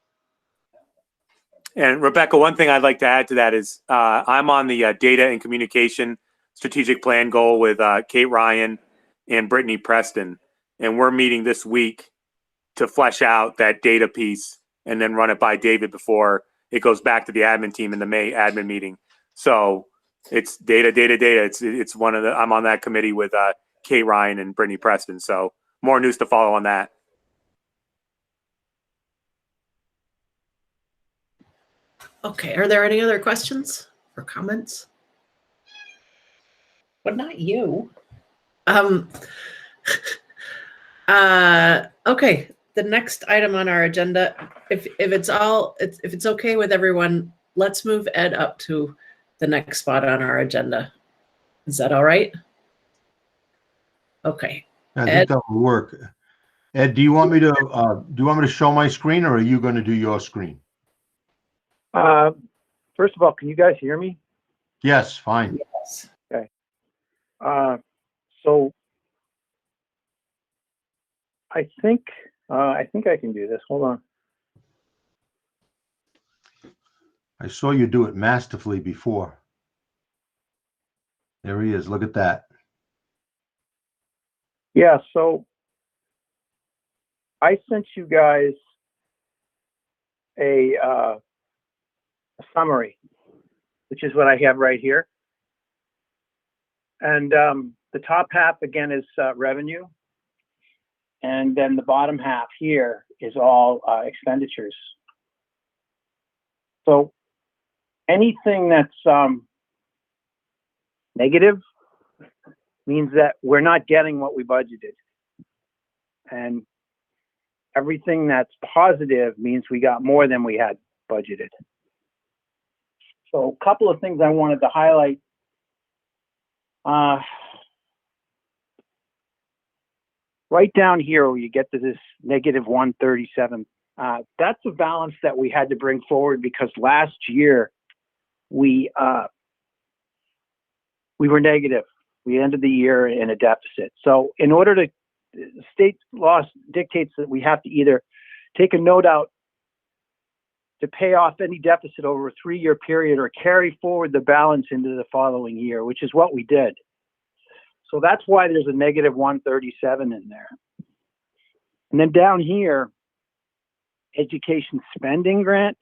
And Rebecca, one thing I'd like to add to that is I'm on the data and communication strategic plan goal with Kate Ryan and Brittany Preston. And we're meeting this week to flesh out that data piece and then run it by David before it goes back to the admin team in the May admin meeting. So it's data. It's one of the, I'm on that committee with Kate Ryan and Brittany Preston. So more news to follow on that. Okay, are there any other questions or comments? But not you. Okay, the next item on our agenda, if it's okay with everyone, let's move Ed up to the next spot on our agenda. Is that all right? Okay. I Ed? think that will work. Ed, do you want me to show my screen, or are you going to do your screen? First of all, can you guys hear me? Yes, fine. Yes. Okay. So I think I can do this. Hold on. I saw you do it masterfully before. There he is. Look at that. Yeah, so I sent you guys a summary, which is what I have right here. And the top half, again, is revenue. And then the bottom half here is all expenditures. So anything that's negative means that we're not getting what we budgeted. And everything that's positive means we got more than we had budgeted. So a couple of things I wanted to highlight. Right down here where you get to this negative 137, that's a balance that we had to bring forward because last year we were negative. We ended the year in a deficit. So in order to, state law dictates that we have to either take a note out to pay off any deficit over a 3-year period or carry forward the balance into the following year, which is what we did. So that's why there's a negative 137 in there. And then down here, education spending grant,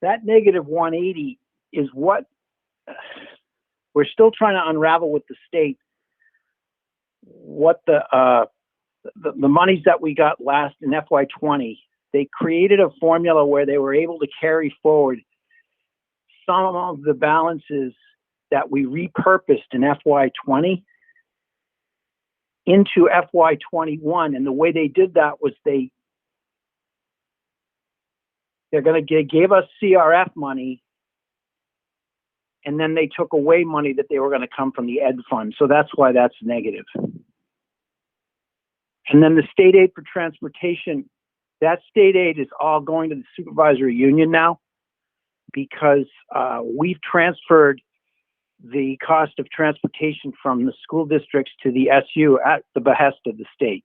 that negative 180 is what we're still trying to unravel with the state, what the monies that we got last in FY20, they created a formula where they were able to carry forward some of the balances that we repurposed in FY20 into FY21. And the way they did that was they gave us CRF money, and then they took away money that they were going to come from the ed fund. So that's why that's negative. And then the state aid for transportation, that state aid is all going to the supervisory union now because we've transferred the cost of transportation from the school districts to the SU at the behest of the state.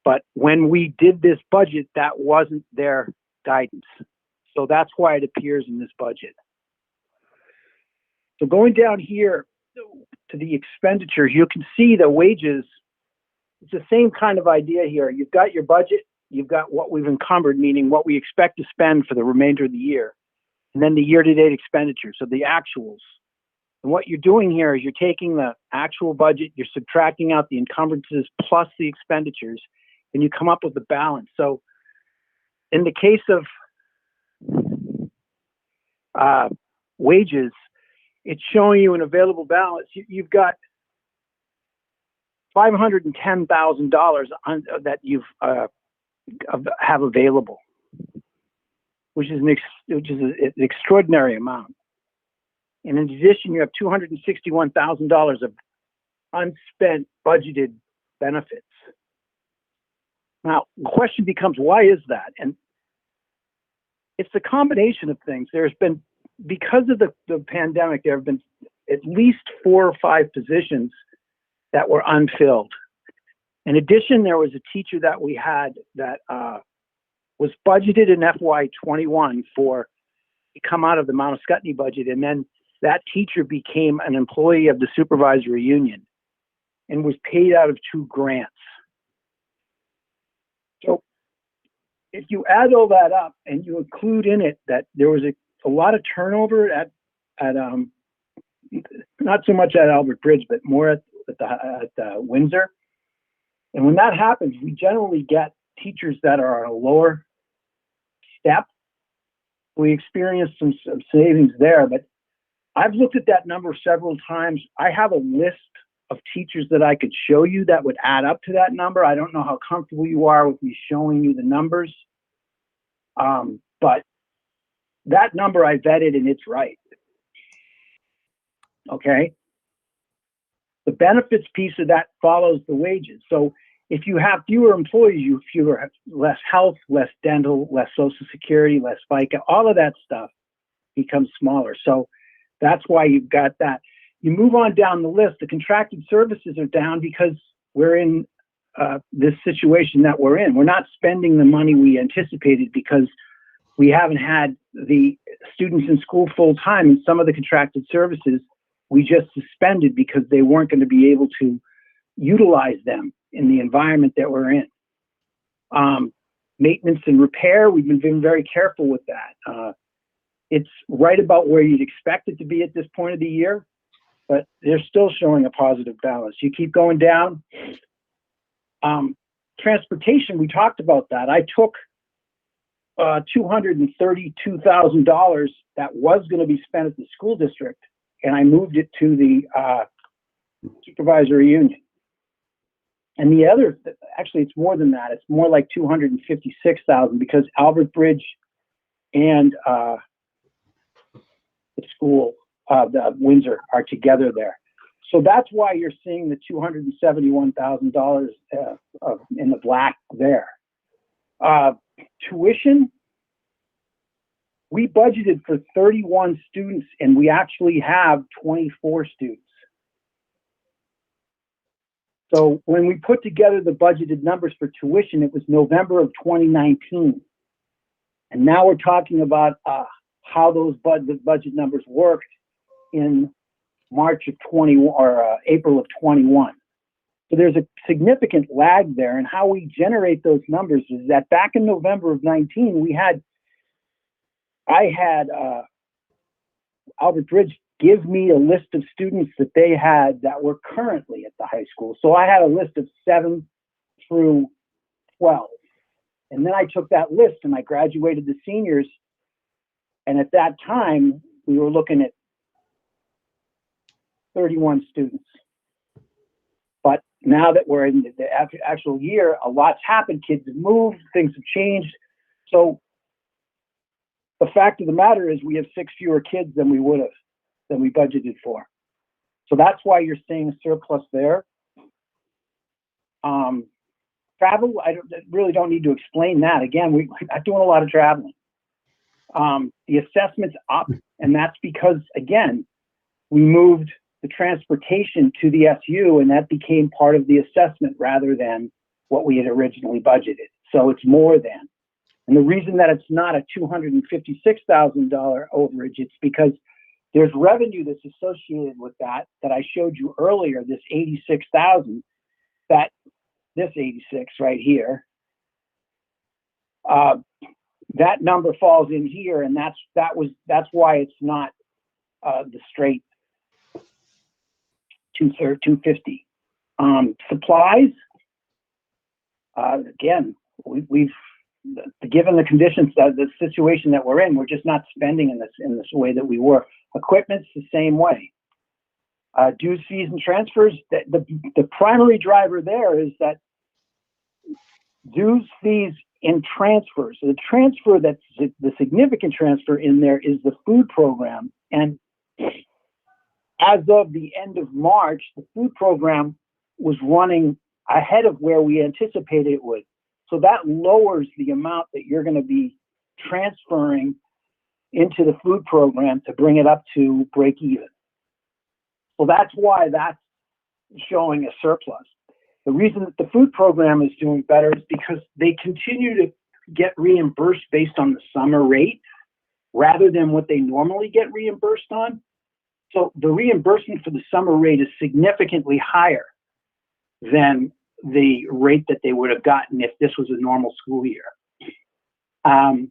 But when we did this budget, that wasn't their guidance. So that's why it appears in this budget. So going down here to the expenditures, you can see the wages. It's the same kind of idea here. You've got your budget, you've got what we've encumbered, meaning what we expect to spend for the remainder of the year, and then the year-to-date expenditures, so the actuals. And what you're doing here is you're taking the actual budget, you're subtracting out the encumbrances plus the expenditures, and you come up with the balance. So in the case of wages, it's showing you an available balance. You've got $510,000 that you've have available, which is an extraordinary amount. And in addition, you have $261,000 of unspent budgeted benefits. Now, the question becomes, why is that? And it's a combination of things. There's been, because of the pandemic, there have been at least 4 or 5 positions that were unfilled. In addition, there was a teacher that we had that was budgeted in FY21 to come out of the Mount Scottney budget, and then that teacher became an employee of the supervisory union and was paid out of 2 grants. So if you add all that up and you include in it that there was a lot of turnover at not so much at Albert Bridge, but more at Windsor. And when that happens, we generally get teachers that are on a lower step. We experience some savings there, but I've looked at that number several times. I have a list of teachers that I could show you that would add up to that number. I don't know how comfortable you are with me showing you the numbers, but that number I vetted and it's right. Okay. The benefits piece of that follows the wages. So if you have fewer employees, you have less health, less dental, less Social Security, less FICA, all of that stuff becomes smaller. So that's why you've got that. You move on down the list, the contracted services are down because we're in this situation that we're in. We're not spending the money we anticipated because we haven't had the students in school full time, and some of the contracted services we just suspended because they weren't going to be able to utilize them in the environment that we're in. Maintenance and repair, we've been very careful with that. It's right about where you'd expect it to be at this point of the year, but they're still showing a positive balance. You keep going down. Transportation, we talked about that. I took $232,000 that was going to be spent at the school district, and I moved it to the supervisory union. And the other, actually, it's more than that. It's more like $256,000 because Albert Bridge and the school, the Windsor, are together there. So that's why you're seeing the $271,000 in the black there. Tuition, we budgeted for 31 students and we actually have 24 students. So when we put together the budgeted numbers for tuition, it was November of 2019. And now we're talking about how those budget numbers worked in March of 20 or April of 21. So there's a significant lag there, and how we generate those numbers is that back in November of 19, I had Albert Bridge give me a list of students that they had that were currently at the high school. So I had a list of 7 through 12. And then I took that list and I graduated the seniors. And at that time, we were looking at 31 students. But now that we're in the actual year, a lot's happened. Kids have moved, things have changed. So the fact of the matter is we have 6 fewer kids than we would have, than we budgeted for. So that's why you're seeing a surplus there. Travel, really don't need to explain that. Again, we're not doing a lot of traveling. The assessment's up, and that's because, again, we moved the transportation to the SU, and that became part of the assessment rather than what we had originally budgeted. So it's more than. And the reason that it's not a $256,000 overage, it's because there's revenue that's associated with that I showed you earlier, this 86,000, this 86 right here, that number falls in here, and that's why it's not the straight 250. Supplies, again, we've given the conditions, the situation that we're in, we're just not spending in this way that we were. Equipment's the same way. Dues, fees, and transfers, the primary driver there is that dues, fees, and transfers. So the transfer that's the significant transfer in there is the food program. And as of the end of March, the food program was running ahead of where we anticipated it would. So that lowers the amount that you're going to be transferring into the food program to bring it up to break even. So that's why that's showing a surplus. The reason that the food program is doing better is because they continue to get reimbursed based on the summer rate rather than what they normally get reimbursed on. So the reimbursement for the summer rate is significantly higher than the rate that they would have gotten if this was a normal school year. And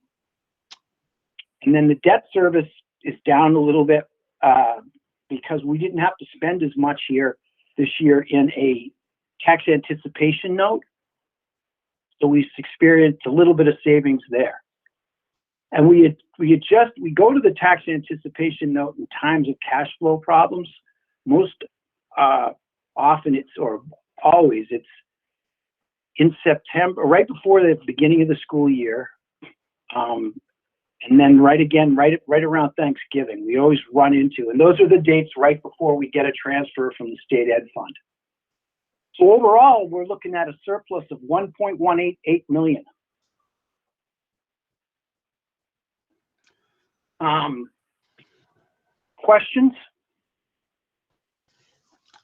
then the debt service is down a little bit because we didn't have to spend as much this year in a tax anticipation note. So we experienced a little bit of savings there. And we go to the tax anticipation note in times of cash flow problems. Most often always it's in September, right before the beginning of the school year. And then right around Thanksgiving, we always run into, and those are the dates right before we get a transfer from the state ed fund. So overall, we're looking at a surplus of $1.188 million. Questions?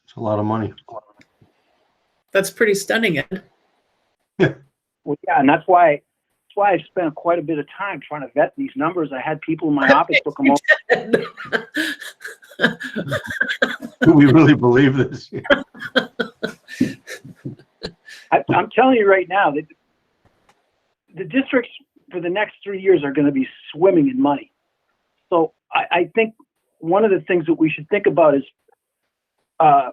It's a lot of money. That's pretty stunning, Ed. Well, yeah, and that's why I spent quite a bit of time trying to vet these numbers. I had people in my office look them over. Do we really believe this? I'm telling you right now that the districts for the next 3 years are going to be swimming in money. So I think one of the things that we should think about is a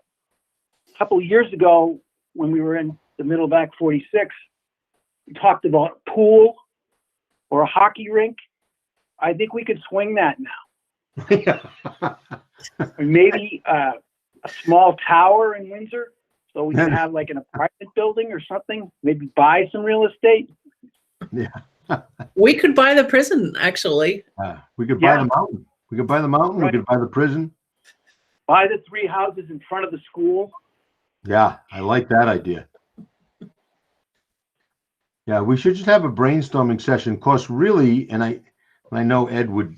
couple of years ago when we were in the Middle Act 46, we talked about a pool or a hockey rink. I think we could swing that now. Or maybe a small tower in Windsor, so we can have like an apartment building or something. Maybe buy some real estate. Yeah. We could buy the prison, actually. We could buy the mountain. We could buy the mountain. Right. We could buy the prison. Buy the 3 houses in front of the school. Yeah, I like that idea. Yeah, we should just have a brainstorming session. Of course, really, and I know Ed would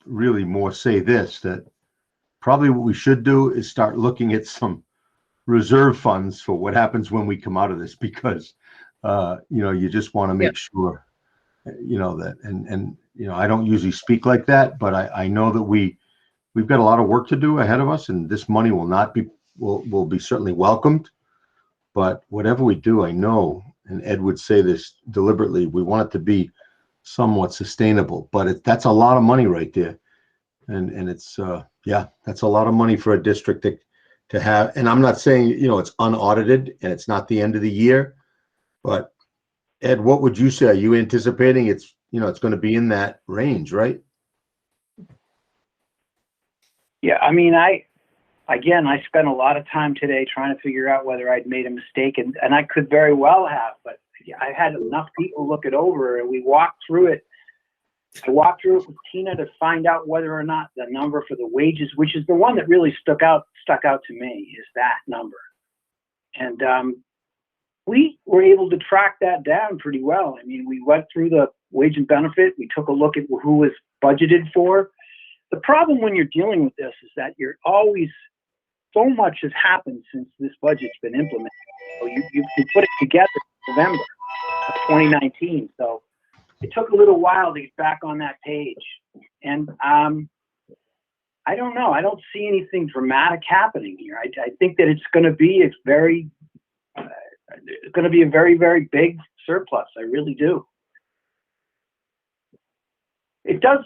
really more say this, that probably what we should do is start looking at some reserve funds for what happens when we come out of this, because you just want to make sure, that, and I don't usually speak like that, but I know that we've got a lot of work to do ahead of us, and this money will be certainly welcomed. But whatever we do, I know, and Ed would say this deliberately, we want it to be somewhat sustainable, but that's a lot of money right there. And it's, that's a lot of money for a district to have. And I'm not saying, it's unaudited and it's not the end of the year, but Ed, what would you say? Are you anticipating it's going to be in that range, right? Yeah, I mean, I spent a lot of time today trying to figure out whether I'd made a mistake, and I could very well have, but I had enough people look it over, and we walked through it. I walked through it with Tina to find out whether or not the number for the wages, which is the one that really stuck out to me, is that number. And we were able to track that down pretty well. I mean, we went through the wage and benefit. We took a look at who was budgeted for. The problem when you're dealing with this is that so much has happened since this budget's been implemented. So you put it together in November of 2019. So it took a little while to get back on that page. And I don't know. I don't see anything dramatic happening here. I think that it's going to be a very, very big surplus. I really do. It does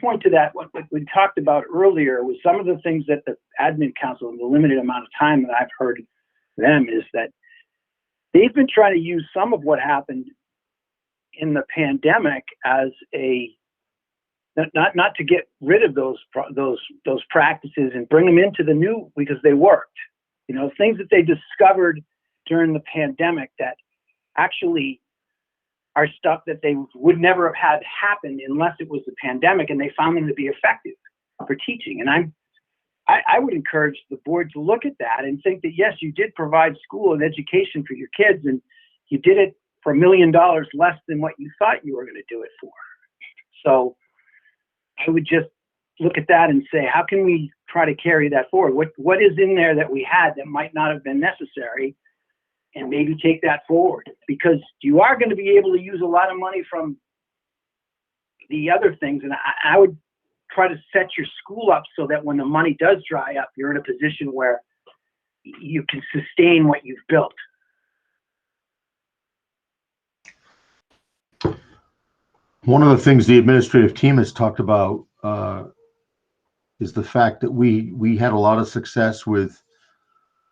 point to that, what we talked about earlier, was some of the things that the admin council, in the limited amount of time that I've heard them, is that they've been trying to use some of what happened in the pandemic as not to get rid of those practices and bring them into the new, because they worked. Things that they discovered during the pandemic that actually are stuff that they would never have had happen unless it was the pandemic, and they found them to be effective for teaching. And I would encourage the board to look at that and think that, yes, you did provide school and education for your kids, and you did it for $1 million less than what you thought you were going to do it for. So I would just look at that and say, how can we try to carry that forward? What is in there that we had that might not have been necessary, and maybe take that forward? Because you are going to be able to use a lot of money from the other things, and I would try to set your school up so that when the money does dry up, you're in a position where you can sustain what you've built. One of the things the administrative team has talked about is the fact that we had a lot of success with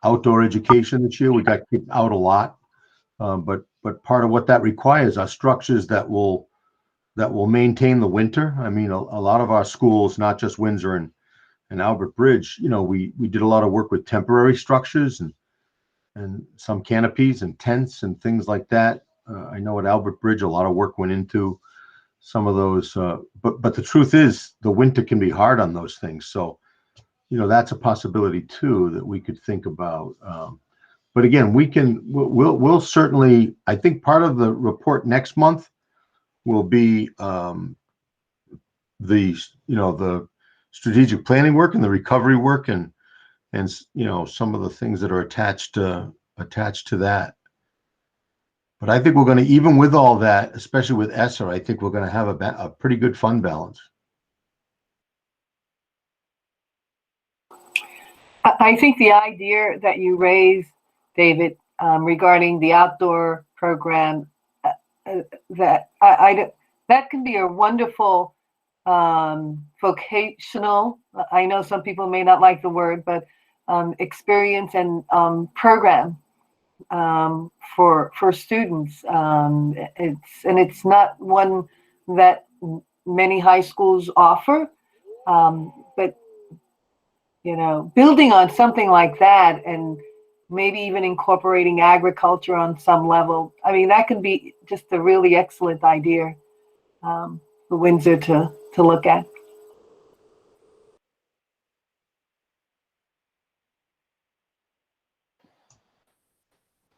outdoor education this year. We got kicked out a lot, but part of what that requires are structures that will maintain the winter. I mean, a lot of our schools, not just Windsor and Albert Bridge, you know, we did a lot of work with temporary structures and some canopies and tents and things like that. I know at Albert Bridge, a lot of work went into some of those, but the truth is the winter can be hard on those things. So, you know, that's a possibility too that we could think about. But again, we'll certainly, I think part of the report next month will be the strategic planning work and the recovery work and you know, some of the things that are attached to that. But I think we're going to, even with all that, especially with ESSER, I think we're going to have a pretty good fund balance. I think the idea that you raised, David, regarding the outdoor program, that can be a wonderful vocational, I know some people may not like the word, but experience and program for students. It's not one that many high schools offer, but you know, building on something like that and maybe even incorporating agriculture on some level. I mean, that can be just a really excellent idea for Windsor to look at.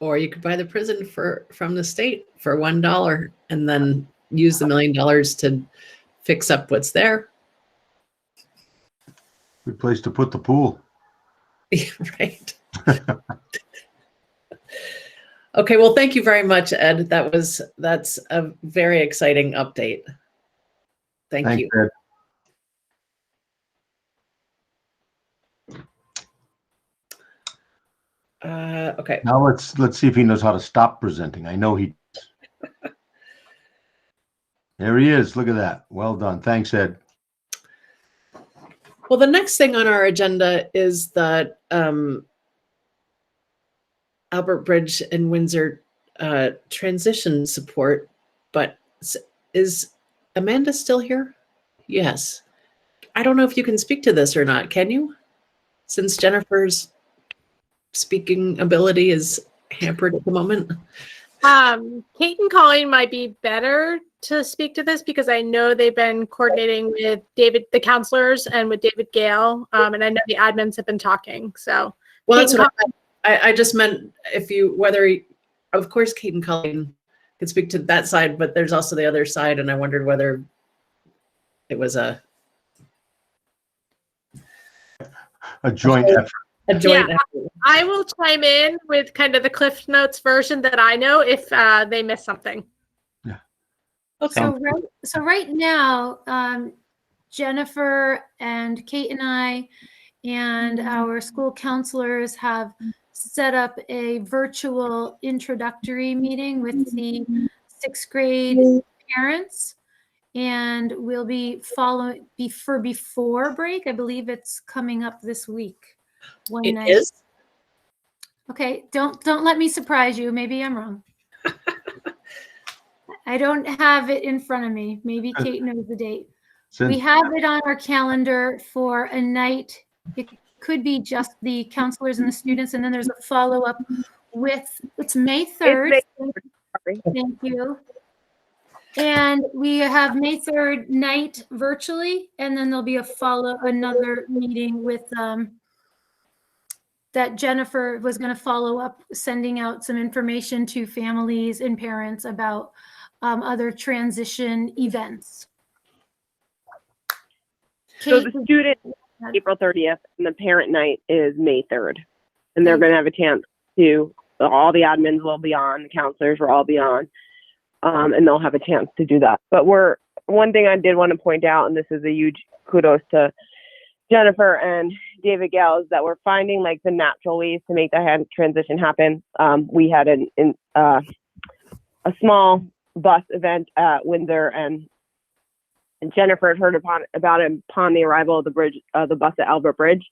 Or you could buy the prison from the state for $1 and then use the $1 million to fix up what's there. Good place to put the pool. Right. Okay, well, thank you very much, Ed. That's a very exciting update. Thank you. Ed. Okay. Now let's see if he knows how to stop presenting. I know he. There he is. Look at that. Well done. Thanks, Ed. Well, the next thing on our agenda is that Albert Bridge and Windsor transition support, but is Amanda still here? Yes. I don't know if you can speak to this or not. Can you? Since Jennifer's speaking ability is hampered at the moment. Kate and Colleen might be better to speak to this because I know they've been coordinating with David, the counselors, and with David Gale, and I know the admins have been talking. So, well, that's what I just meant. Of course, Kate and Colleen could speak to that side, but there's also the other side, and I wondered whether it was a joint effort. A joint yeah, effort. I will chime in with kind of the Cliff Notes version that I know if they miss something. Yeah. Okay. So right now, Jennifer and Kate and I and our school counselors have set up a virtual introductory meeting with the 6th grade parents. And we'll be following before break. I believe it's coming up this week. It is? Okay, don't let me surprise you. Maybe I'm wrong. I don't have it in front of me. Maybe Kate knows the date. We have it on our calendar for a night. It could be just the counselors and the students, and then there's a follow-up with, it's May 3rd. Sorry. Thank you. And we have May 3rd night virtually, and then there'll be another meeting with that Jennifer was going to follow up, sending out some information to families and parents about other transition events. So Kate, the student April 30th and the parent night is May 3rd. And they're going to have a chance to, all the admins will be on, the counselors will all be on, and they'll have a chance to do that. But one thing I did want to point out, and this is a huge kudos to Jennifer and David Gale, is that we're finding like the natural ways to make the transition happen. We had a small bus event at Windsor, and Jennifer had heard about it upon the arrival of the bus at Albert Bridge.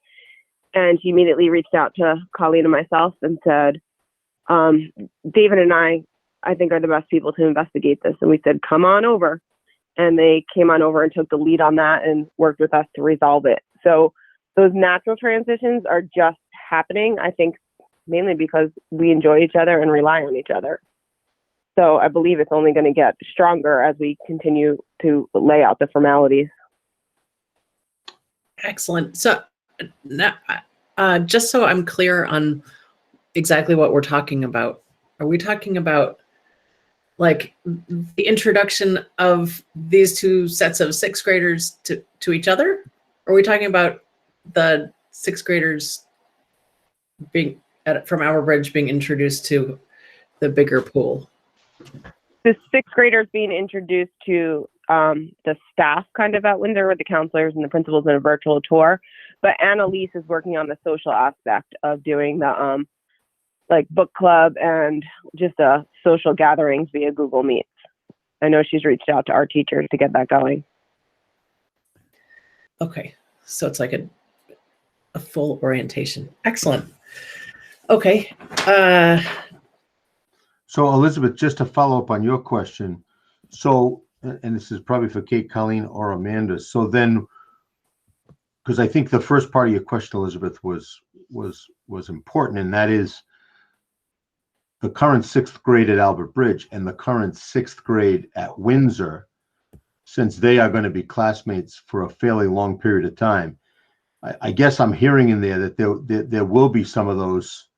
And she immediately reached out to Colleen and myself and said, David and I think are the best people to investigate this. And we said, come on over. And they came on over and took the lead on that and worked with us to resolve it. So those natural transitions are just happening, I think, mainly because we enjoy each other and rely on each other. So I believe it's only going to get stronger as we continue to lay out the formalities. Excellent. So now, just so I'm clear on exactly what we're talking about, are we talking about like the introduction of these two sets of sixth graders to each other? Or are we talking about the sixth graders being from Albert Bridge being introduced to the bigger pool? The sixth graders being introduced to the staff kind of at Windsor with the counselors and the principals in a virtual tour. But Annalise is working on the social aspect of doing the like book club and just social gatherings via Google Meets. I know she's reached out to our teachers to get that going. Okay, so it's like a full orientation. Excellent. Okay. So Elizabeth, just to follow up on your question, so, and this is probably for Kate, Colleen, or Amanda. So then, because I think the first part of your question, Elizabeth, was important, and that is the current sixth grade at Albert Bridge and the current sixth grade at Windsor, since they are going to be classmates for a fairly long period of time. I guess I'm hearing in there that there will be some of those,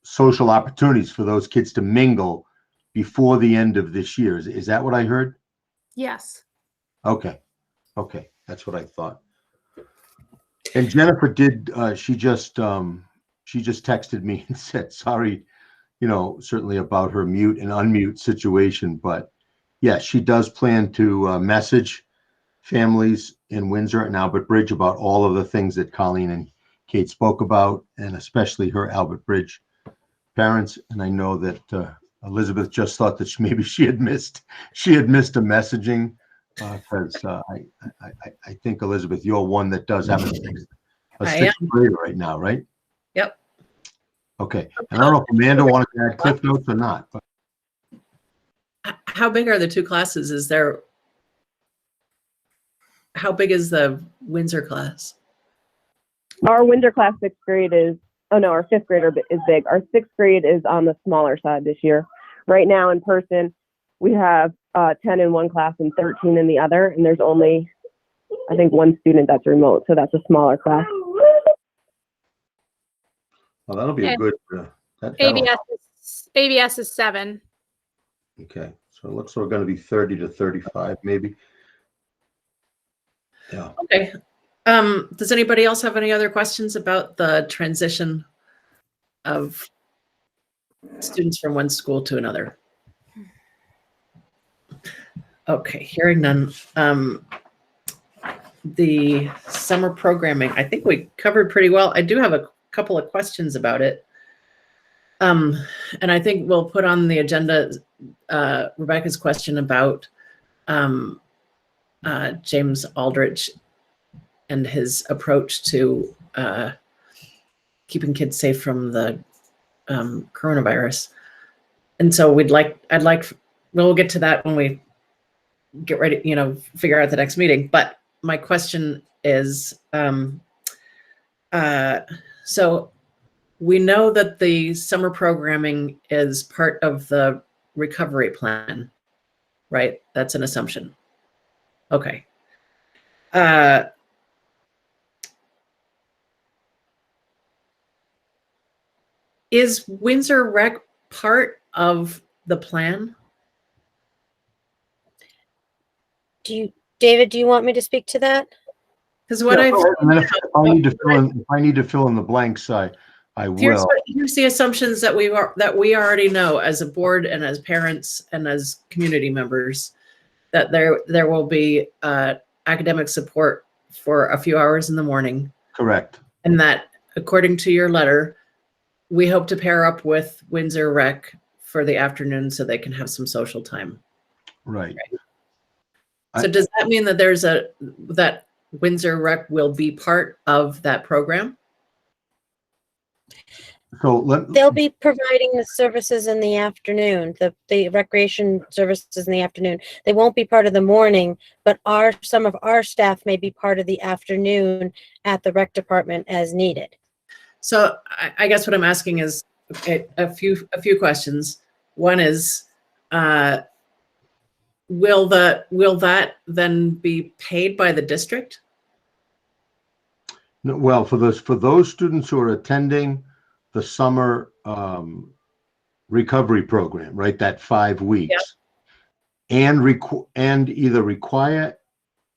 social opportunities for those kids to mingle before the end of this year. Is that what I heard? yes. Okay, that's what I thought. And Jennifer did. She just texted me and said, "Sorry, certainly about her mute and unmute situation, but yeah, she does plan to message families in Windsor and Albert Bridge about all of the things that Colleen and Kate spoke about, and especially her Albert Bridge parents." And I know that Elizabeth just thought that maybe she had missed a messaging, because I think, Elizabeth, you're one that does have a sixth grader right now, right? Yep. Okay. And I don't know if Amanda wanted to add cliff notes or not. But how big are the two classes? How big is the Windsor class? Our Windsor class sixth grade our fifth grader is big. Our sixth grade is on the smaller side this year. Right now in person, we have 10 in one class and 13 in the other. And there's only, I think, one student that's remote. So that's a smaller class. well, that'll be a good. ABS is 7. Okay. So it looks like we're going to be 30 to 35, maybe. Yeah. Okay. Does anybody else have any other questions about the transition of students from one school to another? Okay, hearing none. The summer programming, I think we covered pretty well. I do have a couple of questions about it. And I think we'll put on the agenda Rebecca's question about James Aldrich and his approach to keeping kids safe from the coronavirus. And so we'll get to that when we get ready, figure out the next meeting. But my question is, so we know that the summer programming is part of the recovery plan. right? That's an assumption. Okay. Is Windsor Rec part of the plan? David, do you want me to speak to that? Because what I've And then if I need to fill in the blanks, I will. here's the assumptions that we already know as a board and as parents and as community members, that there will be academic support for a few hours in the morning. Correct. And that, according to your letter, we hope to pair up with Windsor Rec for the afternoon so they can have some social time. Right. So does that mean that that Windsor Rec will be part of that program? So They'll be providing the services in the afternoon, the recreation services in the afternoon. They won't be part of the morning, but some of our staff may be part of the afternoon at the rec department as needed. So I guess what I'm asking is a few questions. One is, will that then be paid by the district? No, well, for those students who are attending the summer recovery program, right? That 5 weeks, and either require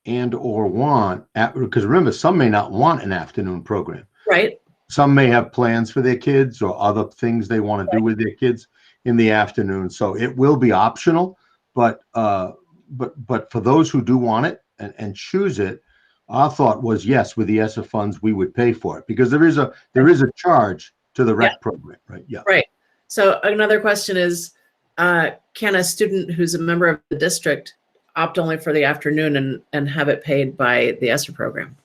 and or want, because remember, some may not want an afternoon program. Right. Some may have plans for their kids or other things they want to do with their kids in the afternoon. So it will be optional, but for those who do want it and choose it, our thought was, yes, with the ESSA funds, we would pay for it, because there is a charge to the rec program, right? Yeah. Right. So another question is, can a student who's a member of the district opt only for the afternoon and have it paid by the ESSA program?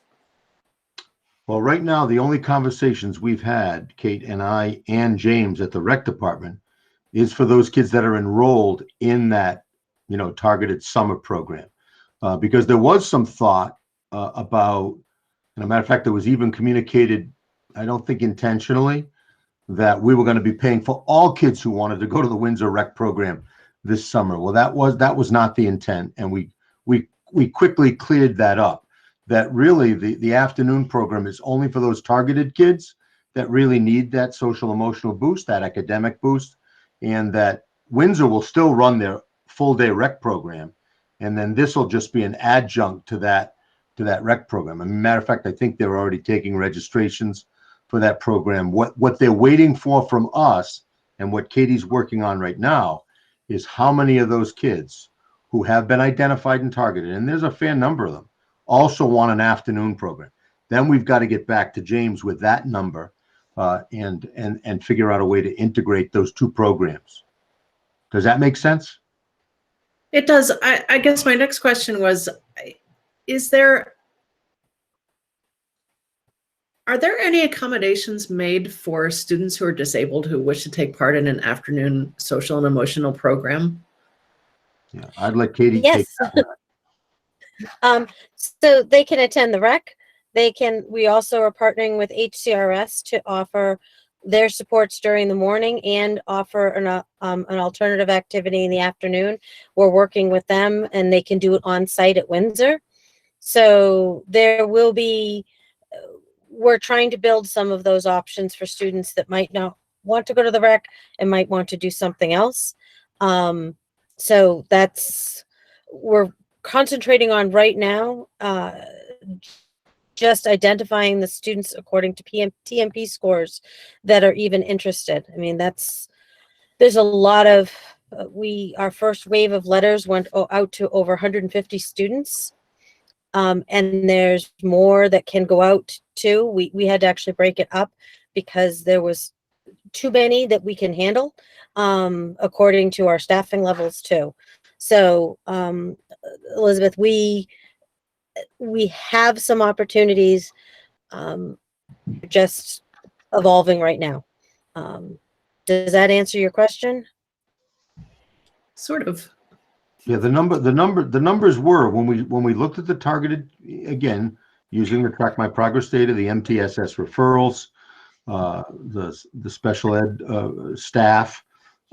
Well, right now, the only conversations we've had, Kate and I and James at the rec department, is for those kids that are enrolled in that, targeted summer program. Because there was some thought about, and a matter of fact, it was even communicated, I don't think intentionally, that we were going to be paying for all kids who wanted to go to the Windsor Rec program this summer. Well, that was not the intent, and we quickly cleared that up. That really the afternoon program is only for those targeted kids that really need that social emotional boost, that academic boost, and that Windsor will still run their full day rec program, and then this will just be an adjunct to that rec program. As a matter of fact, I think they're already taking registrations for that program. What they're waiting for from us, and what Katie's working on right now, is how many of those kids who have been identified and targeted, and there's a fair number of them, also want an afternoon program. Then we've got to get back to James with that number and figure out a way to integrate those two programs. Does that make sense? It does. I guess my next question was, are there any accommodations made for students who are disabled who wish to take part in an afternoon social and emotional program? Yeah, I'd let Katie Yes. take that one. So they can attend the rec. We also are partnering with HCRS to offer their supports during the morning and offer an alternative activity in the afternoon. We're working with them, and they can do it on site at Windsor. So we're trying to build some of those options for students that might not want to go to the rec and might want to do something else. So we're concentrating on right now, just identifying the students according to TMP scores that are even interested. I mean, there's a lot of, our first wave of letters went out to over 150 students. And there's more that can go out too. We had to actually break it up because there was too many that we can handle, according to our staffing levels too. So, Elizabeth, we have some opportunities, just evolving right now. Does that answer your question? Sort of. Yeah, the numbers were, when we looked at the targeted, again, using the Track My Progress data, the MTSS referrals, the special ed staff.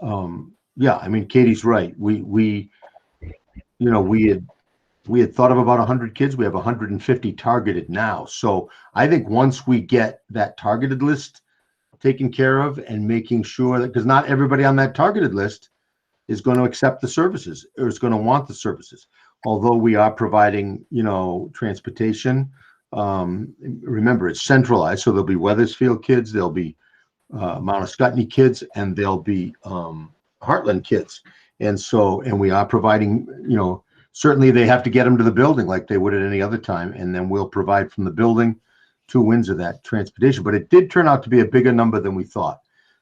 Yeah, I mean, Katie's right. We you know, we had thought of about 100 kids. We have 150 targeted now. So I think once we get that targeted list taken care of and making sure that, because not everybody on that targeted list is going to accept the services or is going to want the services. Although we are providing, you know, transportation, remember it's centralized. So there'll be Weathersfield kids, there'll be Mount Scottney kids, and there'll be Heartland kids. And so, and we are providing, you know, certainly they have to get them to the building like they would at any other time. And then we'll provide from the building 2 winds of that transportation. But it did turn out to be a bigger number than we thought.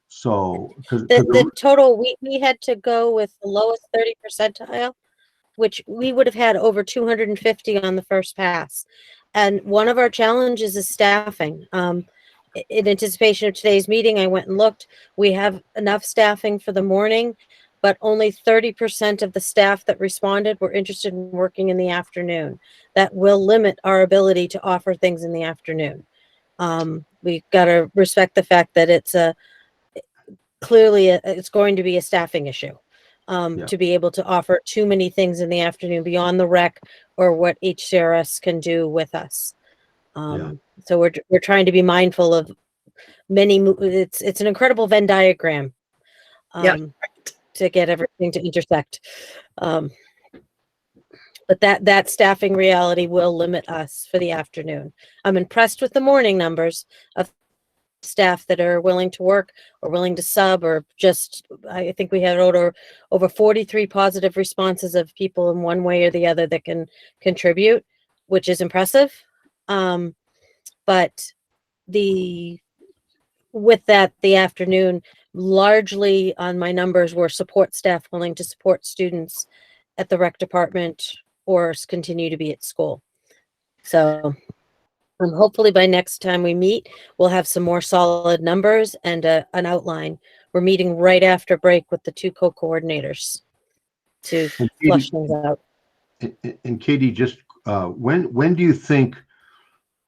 So The total, we had to go with the lowest 30 percentile, which we would have had over 250 on the first pass. And one of our challenges is staffing. In anticipation of today's meeting, I went and looked. We have enough staffing for the morning, but only 30% of the staff that responded were interested in working in the afternoon. That will limit our ability to offer things in the afternoon. We've got to respect the fact that it's it's going to be a staffing issue. To be able to offer too many things in the afternoon beyond the rec or what HCRS can do with us. So we're trying to be mindful of many. It's an incredible Venn diagram to get everything to intersect. But that staffing reality will limit us for the afternoon. I'm impressed with the morning numbers of staff that are willing to work or willing to sub, or just, I think we had over 43 positive responses of people in one way or the other that can contribute, which is impressive. But with that, the afternoon, largely on my numbers were support staff willing to support students at the rec department or continue to be at school. So hopefully by next time we meet, we'll have some more solid numbers and an outline. We're meeting right after break with the 2 co-coordinators to flush things out. And Katie, just when do you think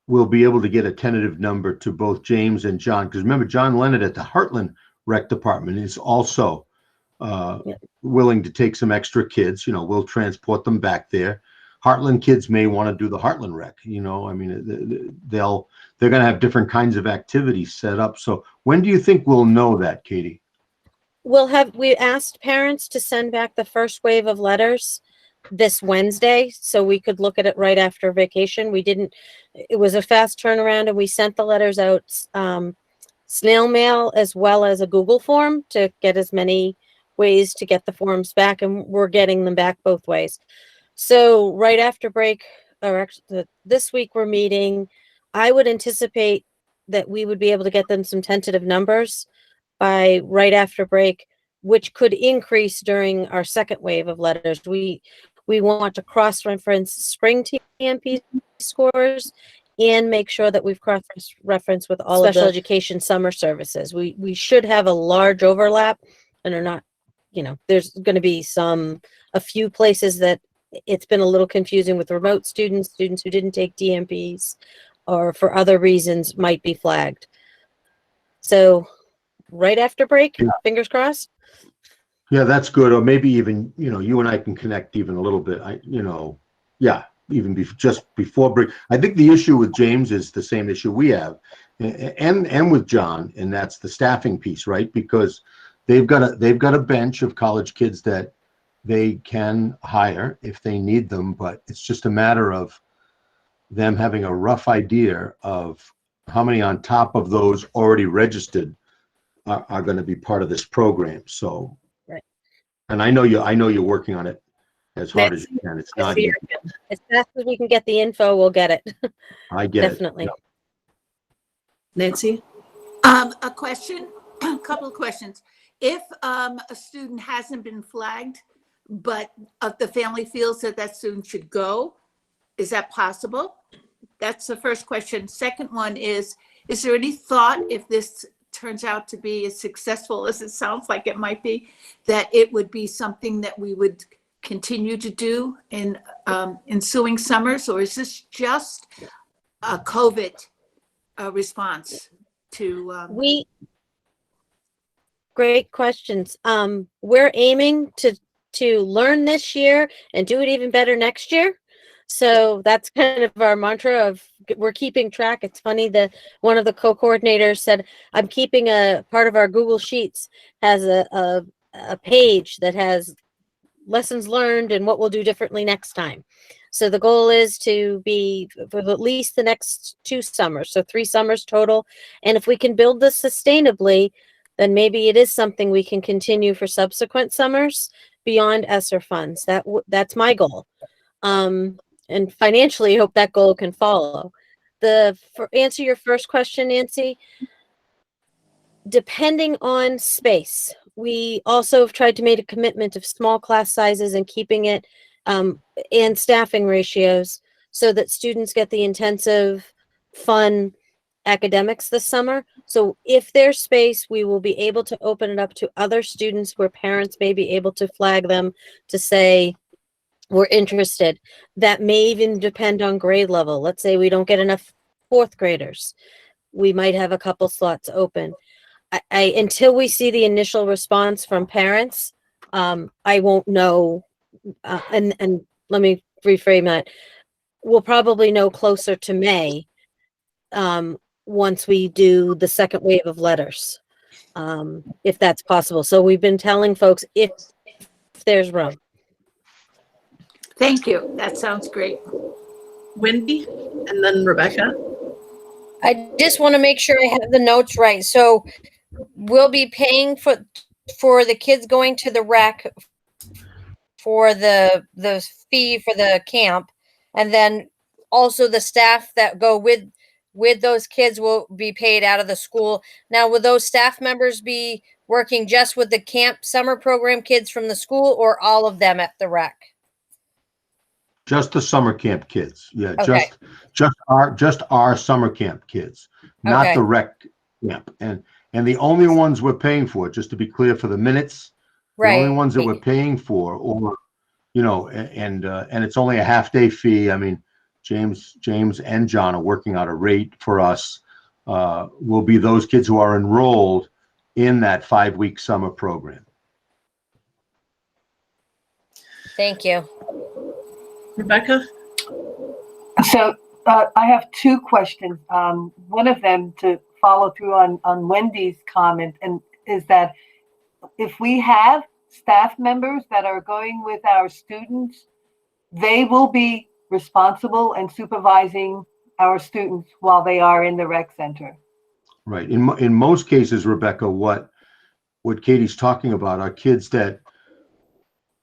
we'll be able to get a tentative number to both James and John? Because remember, John Leonard at the Heartland Rec Department is also willing to take some extra kids. You know, we'll transport them back there. Heartland kids may want to do the Heartland Rec. You know, I mean, they're going to have different kinds of activities set up. So when do you think we'll know that, Katie? We asked parents to send back the first wave of letters this Wednesday, so we could look at it right after vacation. It was a fast turnaround, and we sent the letters out snail mail as well as a Google form to get as many ways to get the forms back, and we're getting them back both ways. So right after break, or actually this week we're meeting, I would anticipate that we would be able to get them some tentative numbers by right after break, which could increase during our second wave of letters. We want to cross-reference spring TMP scores and make sure that we've cross-referenced with all special education summer services. We should have a large overlap and are not, you know, there's going to be a few places that it's been a little confusing with remote students who didn't take DMPs or for other reasons might be flagged. So right after break, fingers crossed. Yeah, that's good. Or maybe even, you know, you and I can connect even a little bit. Just before break. I think the issue with James is the same issue we have, and with John, and that's the staffing piece, right? Because they've got a bench of college kids that they can hire if they need them, but it's just a matter of them having a rough idea of how many on top of those already registered are going to be part of this program. So, right. And I know you're working on it as hard as you can. It's not easy. As fast as we can get the info, we'll get it. I get Definitely. it. Yep. Nancy? A question, a couple of questions. If a student hasn't been flagged, but the family feels that student should go, is that possible? That's the first question. Second one is there any thought, if this turns out to be as successful as it sounds like it might be, that it would be something that we would continue to do in ensuing summers, or is this just a COVID response to? Great questions. We're aiming to to learn this year and do it even better next year. So that's kind of our mantra of we're keeping track. It's funny that one of the co-coordinators said, I'm keeping a part of our Google Sheets has a page that has lessons learned and what we'll do differently next time. So the goal is to be for at least the next 2 summers, so 3 summers total. And if we can build this sustainably, then maybe it is something we can continue for subsequent summers beyond ESSER funds. That's my goal. And financially, I hope that goal can follow. Answer your first question, Nancy, depending on space, we also have tried to make a commitment of small class sizes and keeping it and staffing ratios so that students get the intensive, fun academics this summer. So if there's space, we will be able to open it up to other students where parents may be able to flag them to say, we're interested. That may even depend on grade level. Let's say we don't get enough 4th graders. We might have a couple slots open. Until we see the initial response from parents, I won't know. And let me reframe that. We'll probably know closer to May once we do the second wave of letters, if that's possible. So we've been telling folks if there's room. Thank you. That sounds great. Wendy, and then Rebecca. I just want to make sure I have the notes right. So we'll be paying for the kids going to the rec for the fee for the camp, and then also the staff that go with those kids will be paid out of the school. Now, will those staff members be working just with the camp summer program kids from the school, or all of them at the rec? Just the summer camp kids. Yeah, Okay. just our summer camp kids, not Okay. the rec camp. And the only ones we're paying for, just to be clear for the minutes, the only Right. ones that we're paying for, or and it's only a half-day fee. I mean, James and John are working out a rate for us. Will be those kids who are enrolled in that 5-week summer program. Thank you. Rebecca? So I have 2 questions. One of them to follow through on Wendy's comment, and is that if we have staff members that are going with our students, they will be responsible and supervising our students while they are in the rec center. Right. In most cases, Rebecca, what Katie's talking about are kids that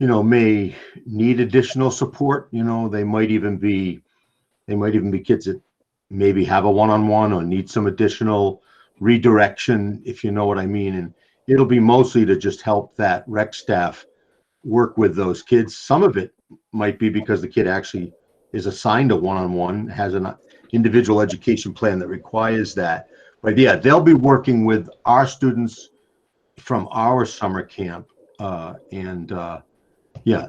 may need additional support. They might even be kids that maybe have a one-on-one or need some additional redirection, if you know what I mean. And it'll be mostly to just help that rec staff work with those kids. Some of it might be because the kid actually is assigned a one-on-one, has an individual education plan that requires that. But yeah, they'll be working with our students from our summer camp, yeah,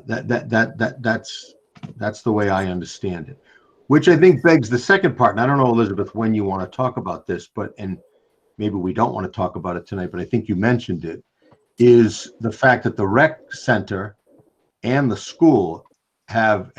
that's the way I understand it. Which I think begs the second part, and I don't know, Elizabeth, when you want to talk about this, and maybe we don't want to talk about it tonight, but I think you mentioned it, is the fact that the rec center and the school have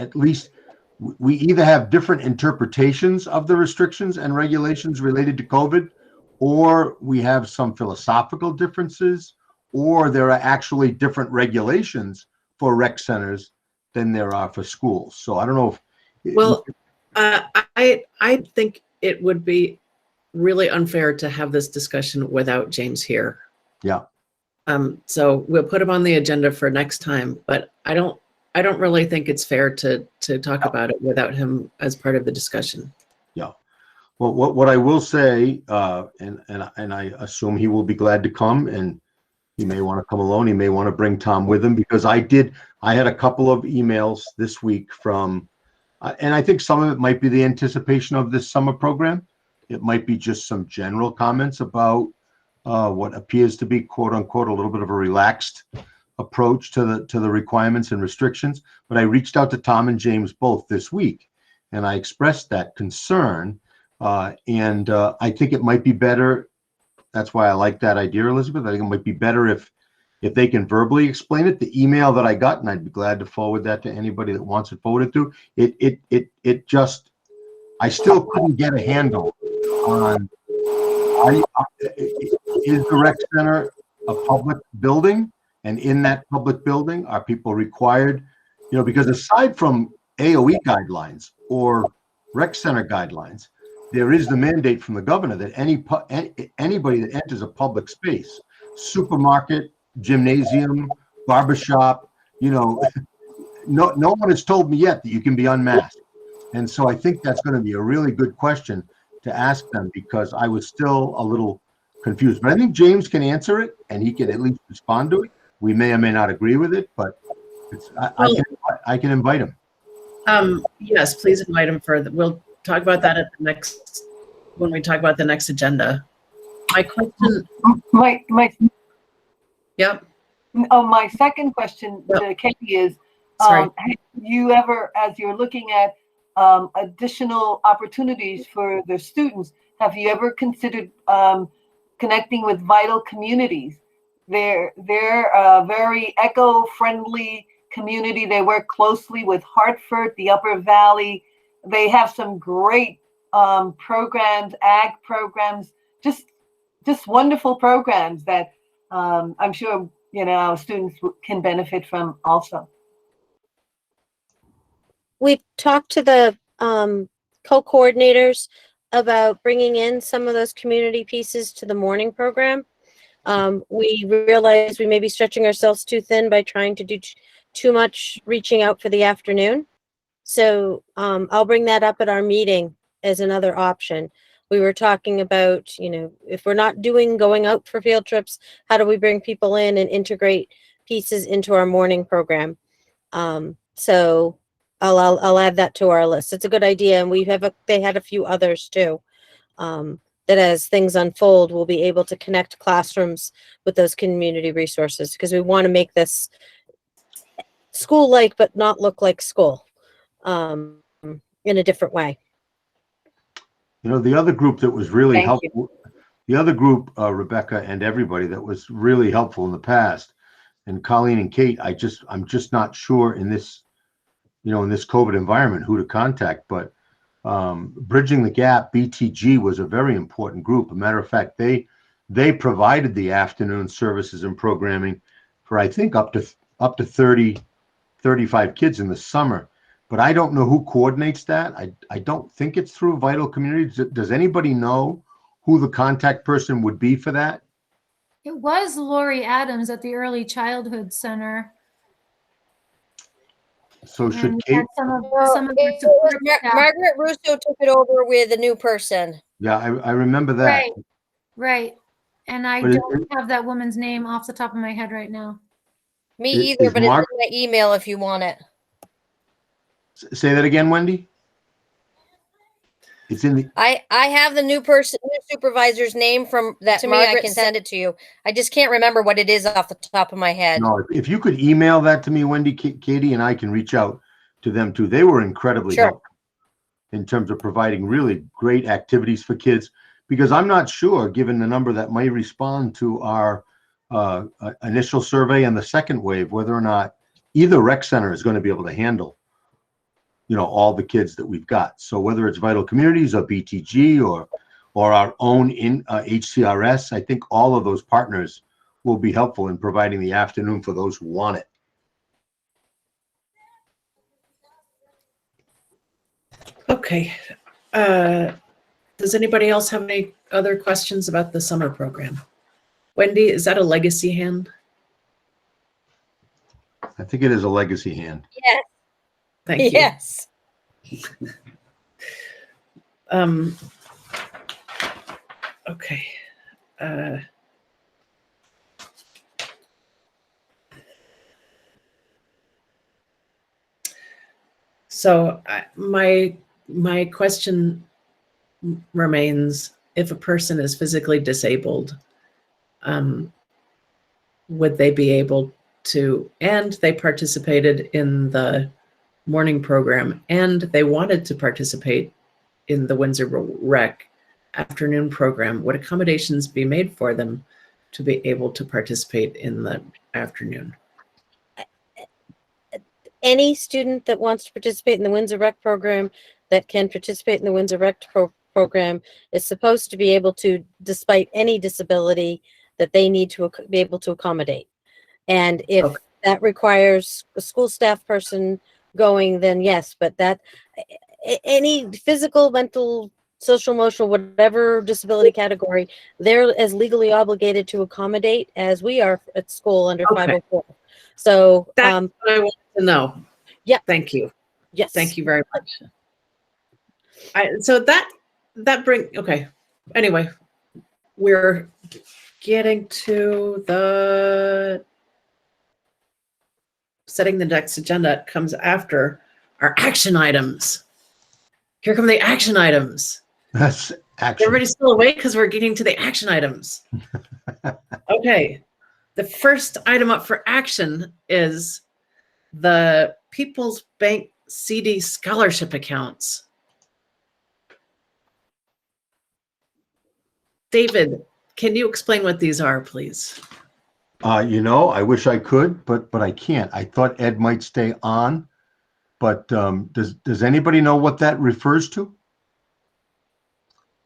we either have different interpretations of the restrictions and regulations related to COVID, or we have some philosophical differences, or there are actually different regulations for rec centers than there are for schools. So I don't know if... Well, I think it would be really unfair to have this discussion without James here. Yeah. So we'll put him on the agenda for next time, but I don't really think it's fair to talk about it without him as part of the discussion. Yeah. Well, what I will say, and I assume he will be glad to come, and he may want to come alone. He may want to bring Tom with him, because I had a couple of emails this week from, and I think some of it might be the anticipation of this summer program. It might be just some general comments about what appears to be, quote unquote, a little bit of a relaxed approach to the requirements and restrictions. But I reached out to Tom and James both this week, and I expressed that concern. And I think it might be better. That's why I like that idea, Elizabeth. I think it might be better if if they can verbally explain it, the email that I got, and I'd be glad to forward that to anybody that wants it forwarded to, it just, I still couldn't get a handle on, is the rec center a public building? And in that public building, are people required, because aside from AOE guidelines or rec center guidelines, there is the mandate from the governor that anybody that enters a public space, supermarket, gymnasium, barbershop, no one has told me yet that you can be unmasked. And so I think that's going to be a really good question to ask them, because I was still a little confused. But I think James can answer it, and he can at least respond to it. We may or may not agree with it, but I can invite him. Yes, please invite him for we'll talk about that at the next, when we talk about the next agenda. My question. Yep. Oh, my second question to Katie is, have you ever, as you're looking at additional opportunities for the students, have you ever considered connecting with vital communities? They're a very eco-friendly community. They work closely with Hartford, the Upper Valley. They have some great programs, ag programs, just wonderful programs that I'm sure students can benefit from also. We've talked to the co-coordinators about bringing in some of those community pieces to the morning program. We realize we may be stretching ourselves too thin by trying to do too much reaching out for the afternoon. So I'll bring that up at our meeting as another option. We were talking about, if we're not going out for field trips, how do we bring people in and integrate pieces into our morning program? So I'll add that to our list. It's a good idea, and they had a few others too. That as things unfold, we'll be able to connect classrooms with those community resources, because we want to make this school-like but not look like school in a different way. The other group that was really helpful, the other group, Rebecca and everybody, that was really helpful in the past, and Colleen and Kate, I'm just not sure in this, in this COVID environment who to contact, but Bridging the Gap, BTG, was a very important group. A matter of fact, they provided the afternoon services and programming for, I think, up to 30, 35 kids in the summer. But I don't know who coordinates that. I don't think it's through Vital Communities. Does anybody know who the contact person would be for that? It was Lori Adams at the Early Childhood Center. So should Kate? Margaret Russo took it over with a new person. Yeah, I remember that. Right. And I don't have that woman's name off the top of my head right now. Me either, but it's in my email if you want it. Say that again, Wendy. It's in the. I have the new supervisor's name from that. To Margaret, me, I can send it to you. I just can't remember what it is off the top of my head. No, if you could email that to me, Wendy, Katie and I can reach out to them too. They were incredibly helpful in terms of providing really great activities for kids, because I'm not sure, given the number that may respond to our initial survey and the second wave, whether or not either rec center is going to be able to handle all the kids that we've got. So whether it's Vital Communities or BTG or our own HCRS, I think all of those partners will be helpful in providing the afternoon for those who want it. Okay. Does anybody else have any other questions about the summer program? Wendy, is that a legacy hand? I think it is a legacy hand. Yes. Thank you. Yes. Okay. So my question remains: if a person is physically disabled, would they be able to, and they participated in the morning program and they wanted to participate in the Windsor Rec afternoon program, would accommodations be made for them to be able to participate in the afternoon. Any student that wants to participate in the Windsor Rec program that can participate in the Windsor Rec program is supposed to be able to, despite any disability that they need to be able to accommodate. And if Okay. that requires a school staff person going, then yes, but that any physical, mental, social, emotional, whatever disability category, they're as legally obligated to accommodate as we are at school under Okay. 504. So, That's what I wanted to know. Yeah. Thank you. yes. Thank you very much. So that okay. Anyway, we're getting to the setting the next agenda. It comes after our action items. Here come the action items. That's action. Everybody's still awake because we're getting to the action items. Okay. The first item up for action is the People's Bank CD scholarship accounts. David, can you explain what these are, please? I wish I could, but I can't. I thought Ed might stay on, but does anybody know what that refers to?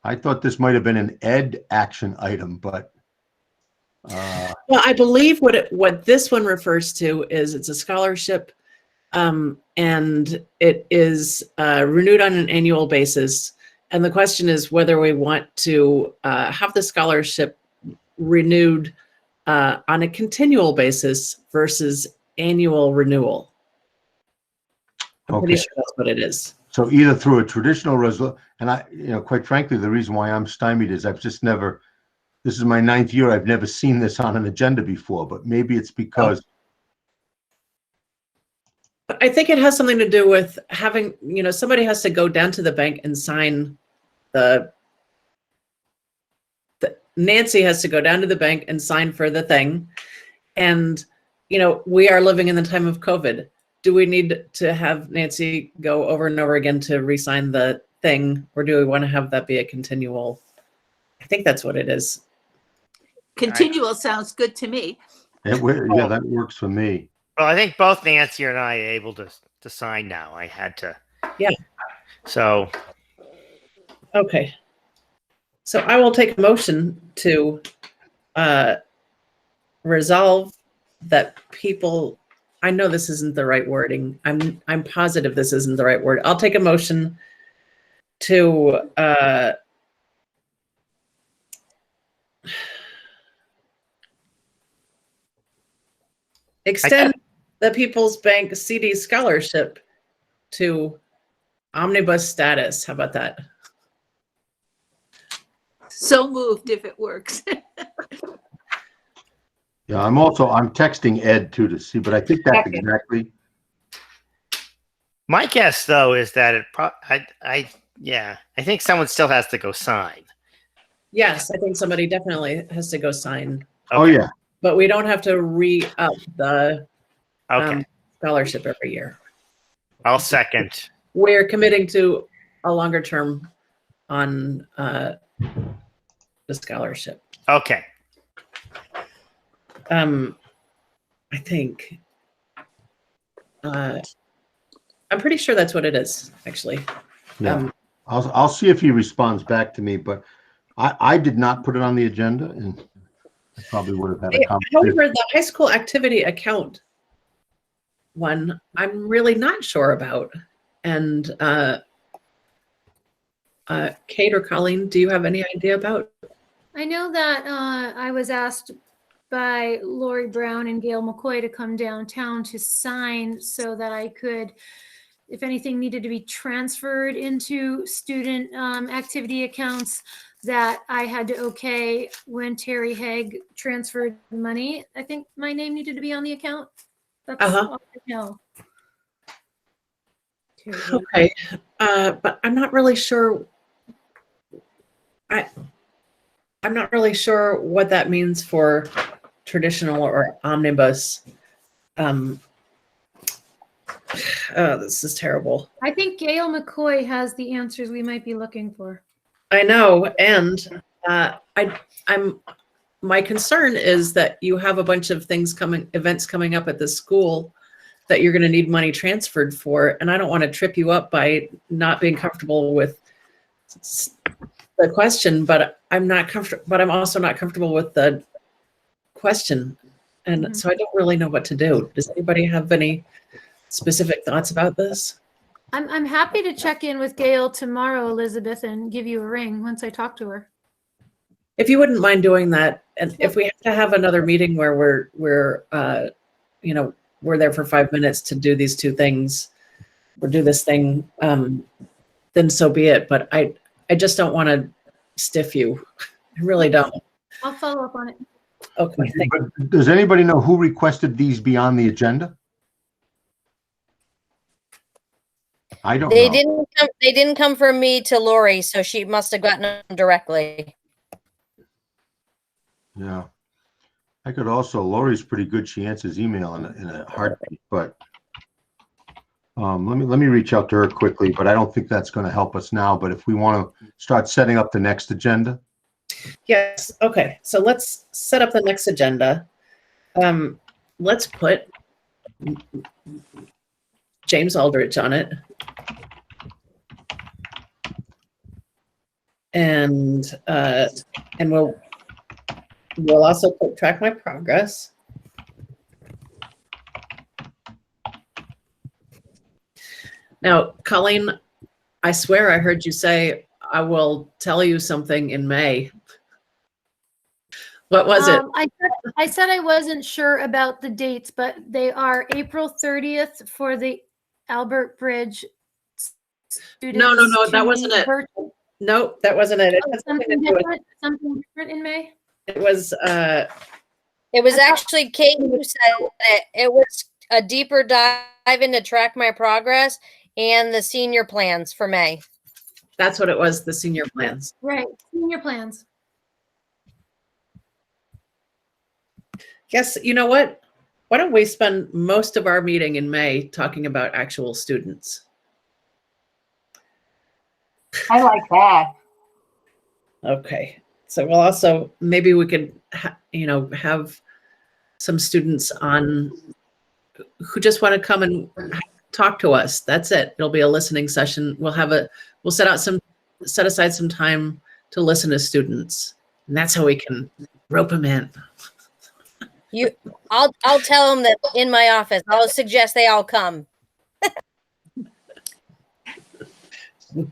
I thought this might have been an Ed action item, but Well, I believe what this one refers to is it's a scholarship, and it is renewed on an annual basis. And the question is whether we want to have the scholarship renewed on a continual basis versus annual renewal. I'm pretty Okay. sure that's what it is. So either through a traditional resolution, and quite frankly, the reason why I'm stymied is I've just never, this is my 9th year, I've never seen this on an agenda before, but maybe it's because. I think it has something to do with having, somebody has to go down to the bank and sign Nancy has to go down to the bank and sign for the thing. And, we are living in the time of COVID. Do we need to have Nancy go over and over again to re-sign the thing? Or do we want to have that be a continual? I think that's what it is. Continual sounds good to me. Yeah, that works for me. Well, I think both Nancy and I are able to sign now. I had to. Yeah. So. Okay. So I will take a motion to resolve that people, I know this isn't the right wording. I'm positive this isn't the right word. I'll take a motion to extend the People's Bank CD scholarship to omnibus status. How about that? So moved if it works. Yeah, I'm texting Ed too to see, but I think that's exactly. My guess though is that I think someone still has to go sign. Yes, I think somebody definitely has to go sign. Okay. Oh yeah. But we don't have to re-up the scholarship every year. I'll second. We're committing to a longer term on the scholarship. Okay. I think I'm pretty sure that's what it is, actually. Yeah. I'll see if he responds back to me, but I did not put it on the agenda, and I probably would have had a conversation. However, the high school activity account one, I'm really not sure about. And Kate or Colleen, do you have any idea about? I know that I was asked by Lori Brown and Gail McCoy to come downtown to sign so that I could, if anything needed to be transferred into student activity accounts, that I had to okay when Terry Haig transferred money. I think my name needed to be on the account. That's all I know. Okay, but I'm not really sure. I'm not really sure what that means for traditional or omnibus. This is terrible. I think Gail McCoy has the answers we might be looking for. I know, and I'm my concern is that you have a bunch of events coming up at the school that you're going to need money transferred for. And I don't want to trip you up by not being comfortable with the question, but I'm also not comfortable with the question. And so I don't really know what to do. Does anybody have any specific thoughts about this? I'm happy to check in with Gail tomorrow, Elizabeth, and give you a ring once I talk to her. If you wouldn't mind doing that, and if we have to have another meeting where we're there for 5 minutes to do these two things or do this thing, then so be it. But I just don't want to stiff you. I really don't. I'll follow up on it. Okay. But does anybody know who requested these be on the agenda? I don't know. They didn't come from me to Lori, so she must have gotten them directly. Yeah. I could also, Lori's pretty good. She answers email in a heartbeat, but let me reach out to her quickly, but I don't think that's going to help us now. But if we want to start setting up the next agenda. Yes. Okay. So let's set up the next agenda. Let's put James Aldrich on it. And we'll also track my progress. Now, Colleen, I swear I heard you say, I will tell you something in May. What was it? I said I wasn't sure about the dates, but they are April 30th for the Albert Bridge students. No, that wasn't it. Nope, that wasn't it. Something different in May? It was actually Kate who said it was a deeper dive into track my progress and the senior plans for May. That's what it was, the senior plans. Right, senior plans. Yes, you know what? Why don't we spend most of our meeting in May talking about actual students? I like that. Okay. So we'll also, maybe we could, have some students on who just want to come and talk to us. That's it. It'll be a listening session. We'll set aside some time to listen to students, and that's how we can rope them in. I'll tell them that in my office. I'll suggest they all come.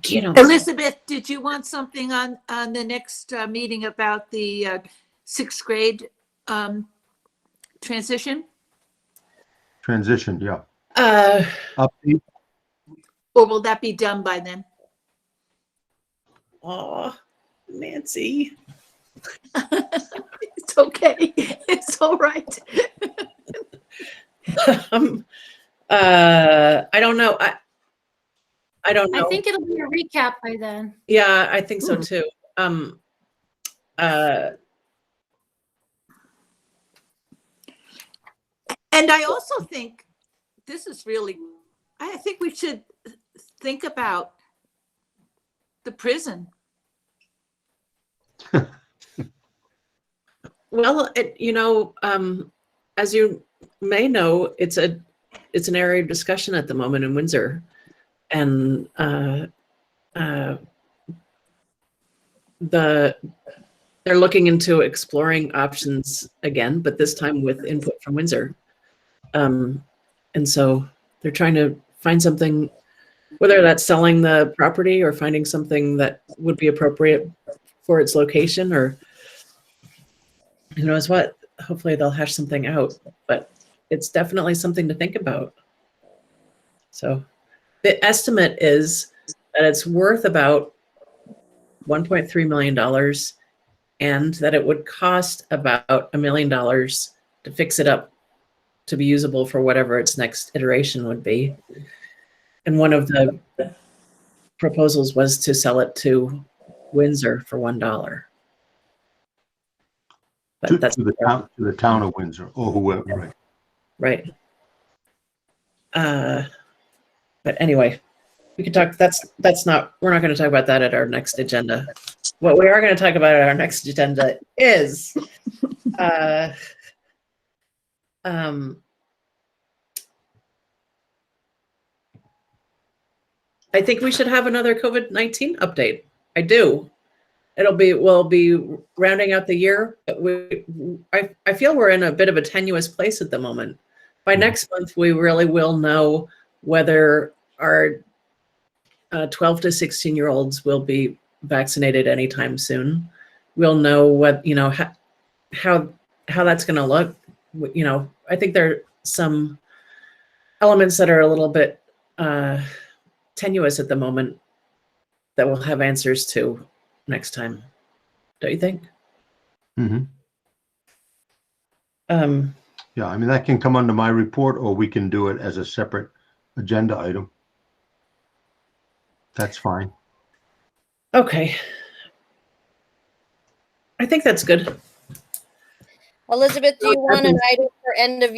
Elizabeth, did you want something on the next meeting about the sixth grade transition? Transition, yeah. Update. Or will that be done by then? Oh, Nancy. It's okay. It's all right. I don't know. I don't know. I think it'll be a recap by then. Yeah, I think so too. And I also think I think we should think about the prison. Well, as you may know, it's an area of discussion at the moment in Windsor, and they're looking into exploring options again, but this time with input from Windsor. And so they're trying to find something, whether that's selling the property or finding something that would be appropriate for its location, or who knows what. Hopefully they'll hash something out, but it's definitely something to think about. So the estimate is that it's worth about $1.3 million, and that it would cost about $1 million to fix it up to be usable for whatever its next iteration would be. And one of the proposals was to sell it to Windsor for $1. But that's to the town of Windsor, or whoever, right? Right. But anyway, We could talk, we're not going to talk about that at our next agenda. What we are going to talk about at our next agenda is, I think we should have another COVID-19 update. I do. We'll be rounding out the year. But I feel we're in a bit of a tenuous place at the moment. By next month, we really will know whether our 12 to 16-year-olds will be vaccinated anytime soon. We'll know what, how that's going to look. I think there are some elements that are a little bit tenuous at the moment that we'll have answers to next time. Don't you think? Mm-hmm. Um, Yeah, I mean, that can come under my report, or we can do it as a separate agenda item. That's fine. okay. I think that's good. Elizabeth, do you want an item for end of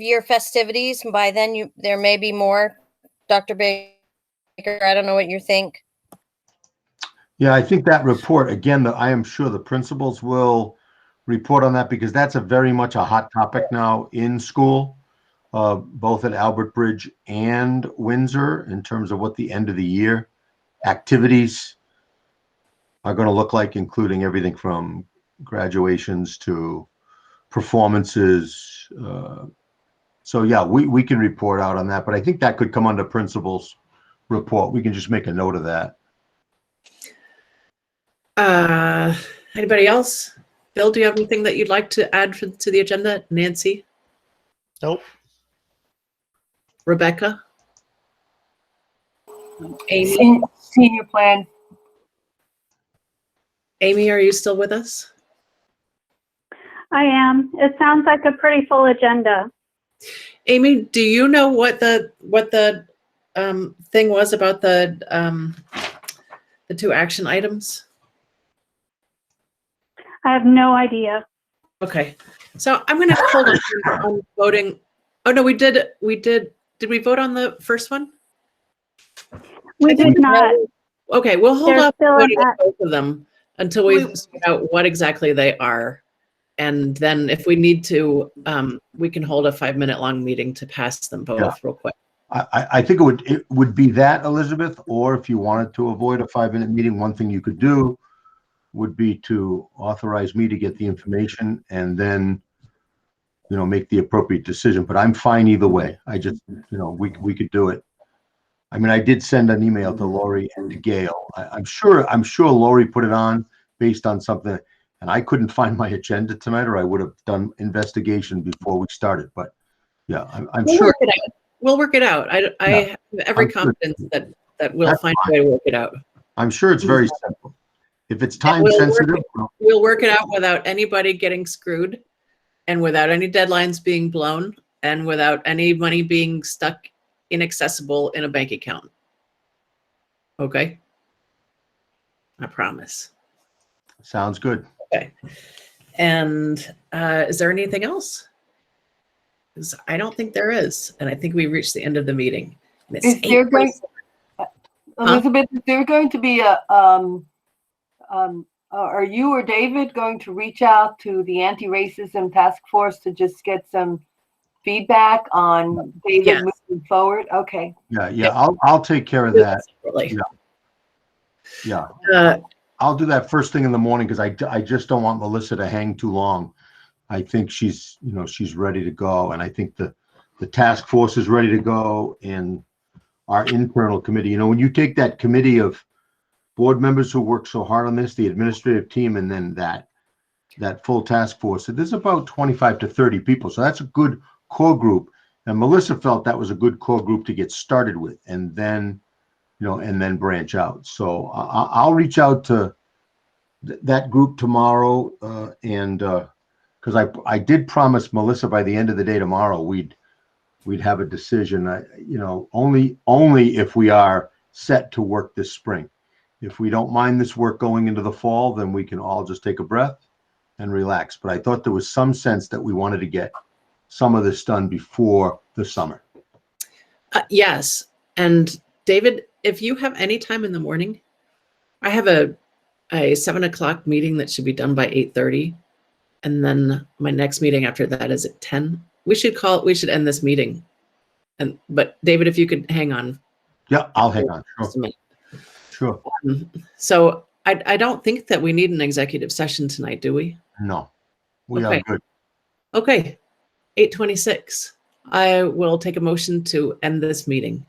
year festivities? And by then there may be more. Dr. Baker, I don't know what you think. Yeah, I think that report, again, I am sure the principals will report on that, because that's a very much a hot topic now in school, both at Albert Bridge and Windsor, in terms of what the end of the year activities are going to look like, including everything from graduations to performances. So yeah, we can report out on that, but I think that could come under principals report. We can just make a note of that. Anybody else? Bill, do you have anything that you'd like to add to the agenda? Nancy? Nope. Rebecca? Amy? Senior plan. Amy, are you still with us? I am. It sounds like a pretty full agenda. Amy, do you know what the thing was about the 2 action items? I have no idea. Okay, so I'm going to hold on voting. Oh no, we did. Did we vote on the first one? We did not. Okay, we'll hold They're off still voting at- on both of them until we figure out what exactly they are. And then if we need to, we can hold a 5-minute long meeting to pass them both real quick. I think it would be that, Elizabeth, or if you wanted to avoid a 5-minute meeting, one thing you could do would be to authorize me to get the information and then, make the appropriate decision. But I'm fine either way. I just, we could do it. I mean, I did send an email to Lori and to Gail. I'm sure Lori put it on based on something, and I couldn't find my agenda tonight, or I would have done investigation before we started. But yeah, I'm We'll sure. work it out. We'll work it out. I have every confidence that we'll find a way to work it out. I'm sure it's very simple. If it's time sensitive, we'll work it out without anybody getting screwed, and without any deadlines being blown, and without any money being stuck inaccessible in a bank account. Okay? I promise. Sounds good. Okay. And is there anything else? Because I don't think there is. And I think we reached the end of the meeting. Is there going, Elizabeth, is there going to be a, are you or David going to reach out to the anti-racism task force to just get some feedback on David moving forward? Okay. Yeah. I'll take care of that. Yeah. I'll do that first thing in the morning, because I just don't want Melissa to hang too long. I think she's ready to go, and I think the task force is ready to go, and our internal committee. When you take that committee of board members who work so hard on this, the administrative team, and then that full task force, there's about 25 to 30 people. So that's a good core group. And Melissa felt that was a good core group to get started with, and then branch out. So I'll reach out to that group tomorrow, and because I did promise Melissa by the end of the day tomorrow we'd have a decision. Only if we are set to work this spring. If we don't mind this work going into the fall, then we can all just take a breath and relax. But I thought there was some sense that we wanted to get some of this done before the summer. Yes, and David, if you have any time in the morning, I have a 7 o'clock meeting that should be done by 8:30. And then my next meeting after that is at 10. We should end this meeting. But David, if you could hang on. Yeah, I'll hang on. Just a minute. Sure. So I don't think that we need an executive session tonight, do we? No, we are Okay. good. Okay, 8:26. I will take a motion to end this meeting.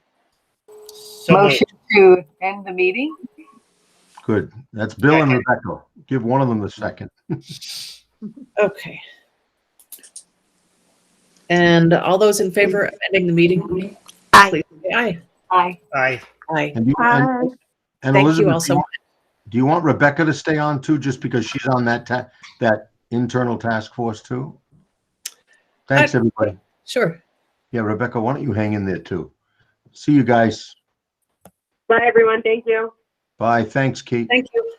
So moved. Motion to end the meeting? Good. That's Bill and Rebecca. Give one of them the second. Okay. And all those in favor of ending the meeting? Aye. Please say aye. Aye. Aye. Aye. And and Thank Elizabeth, you all so much. do you want Rebecca to stay on too, just because she's on that internal task force too? Thanks, everybody. Sure. Yeah, Rebecca, why don't you hang in there too? See you guys. Bye, everyone. Thank you. Bye. Thanks, Kate. Thank you.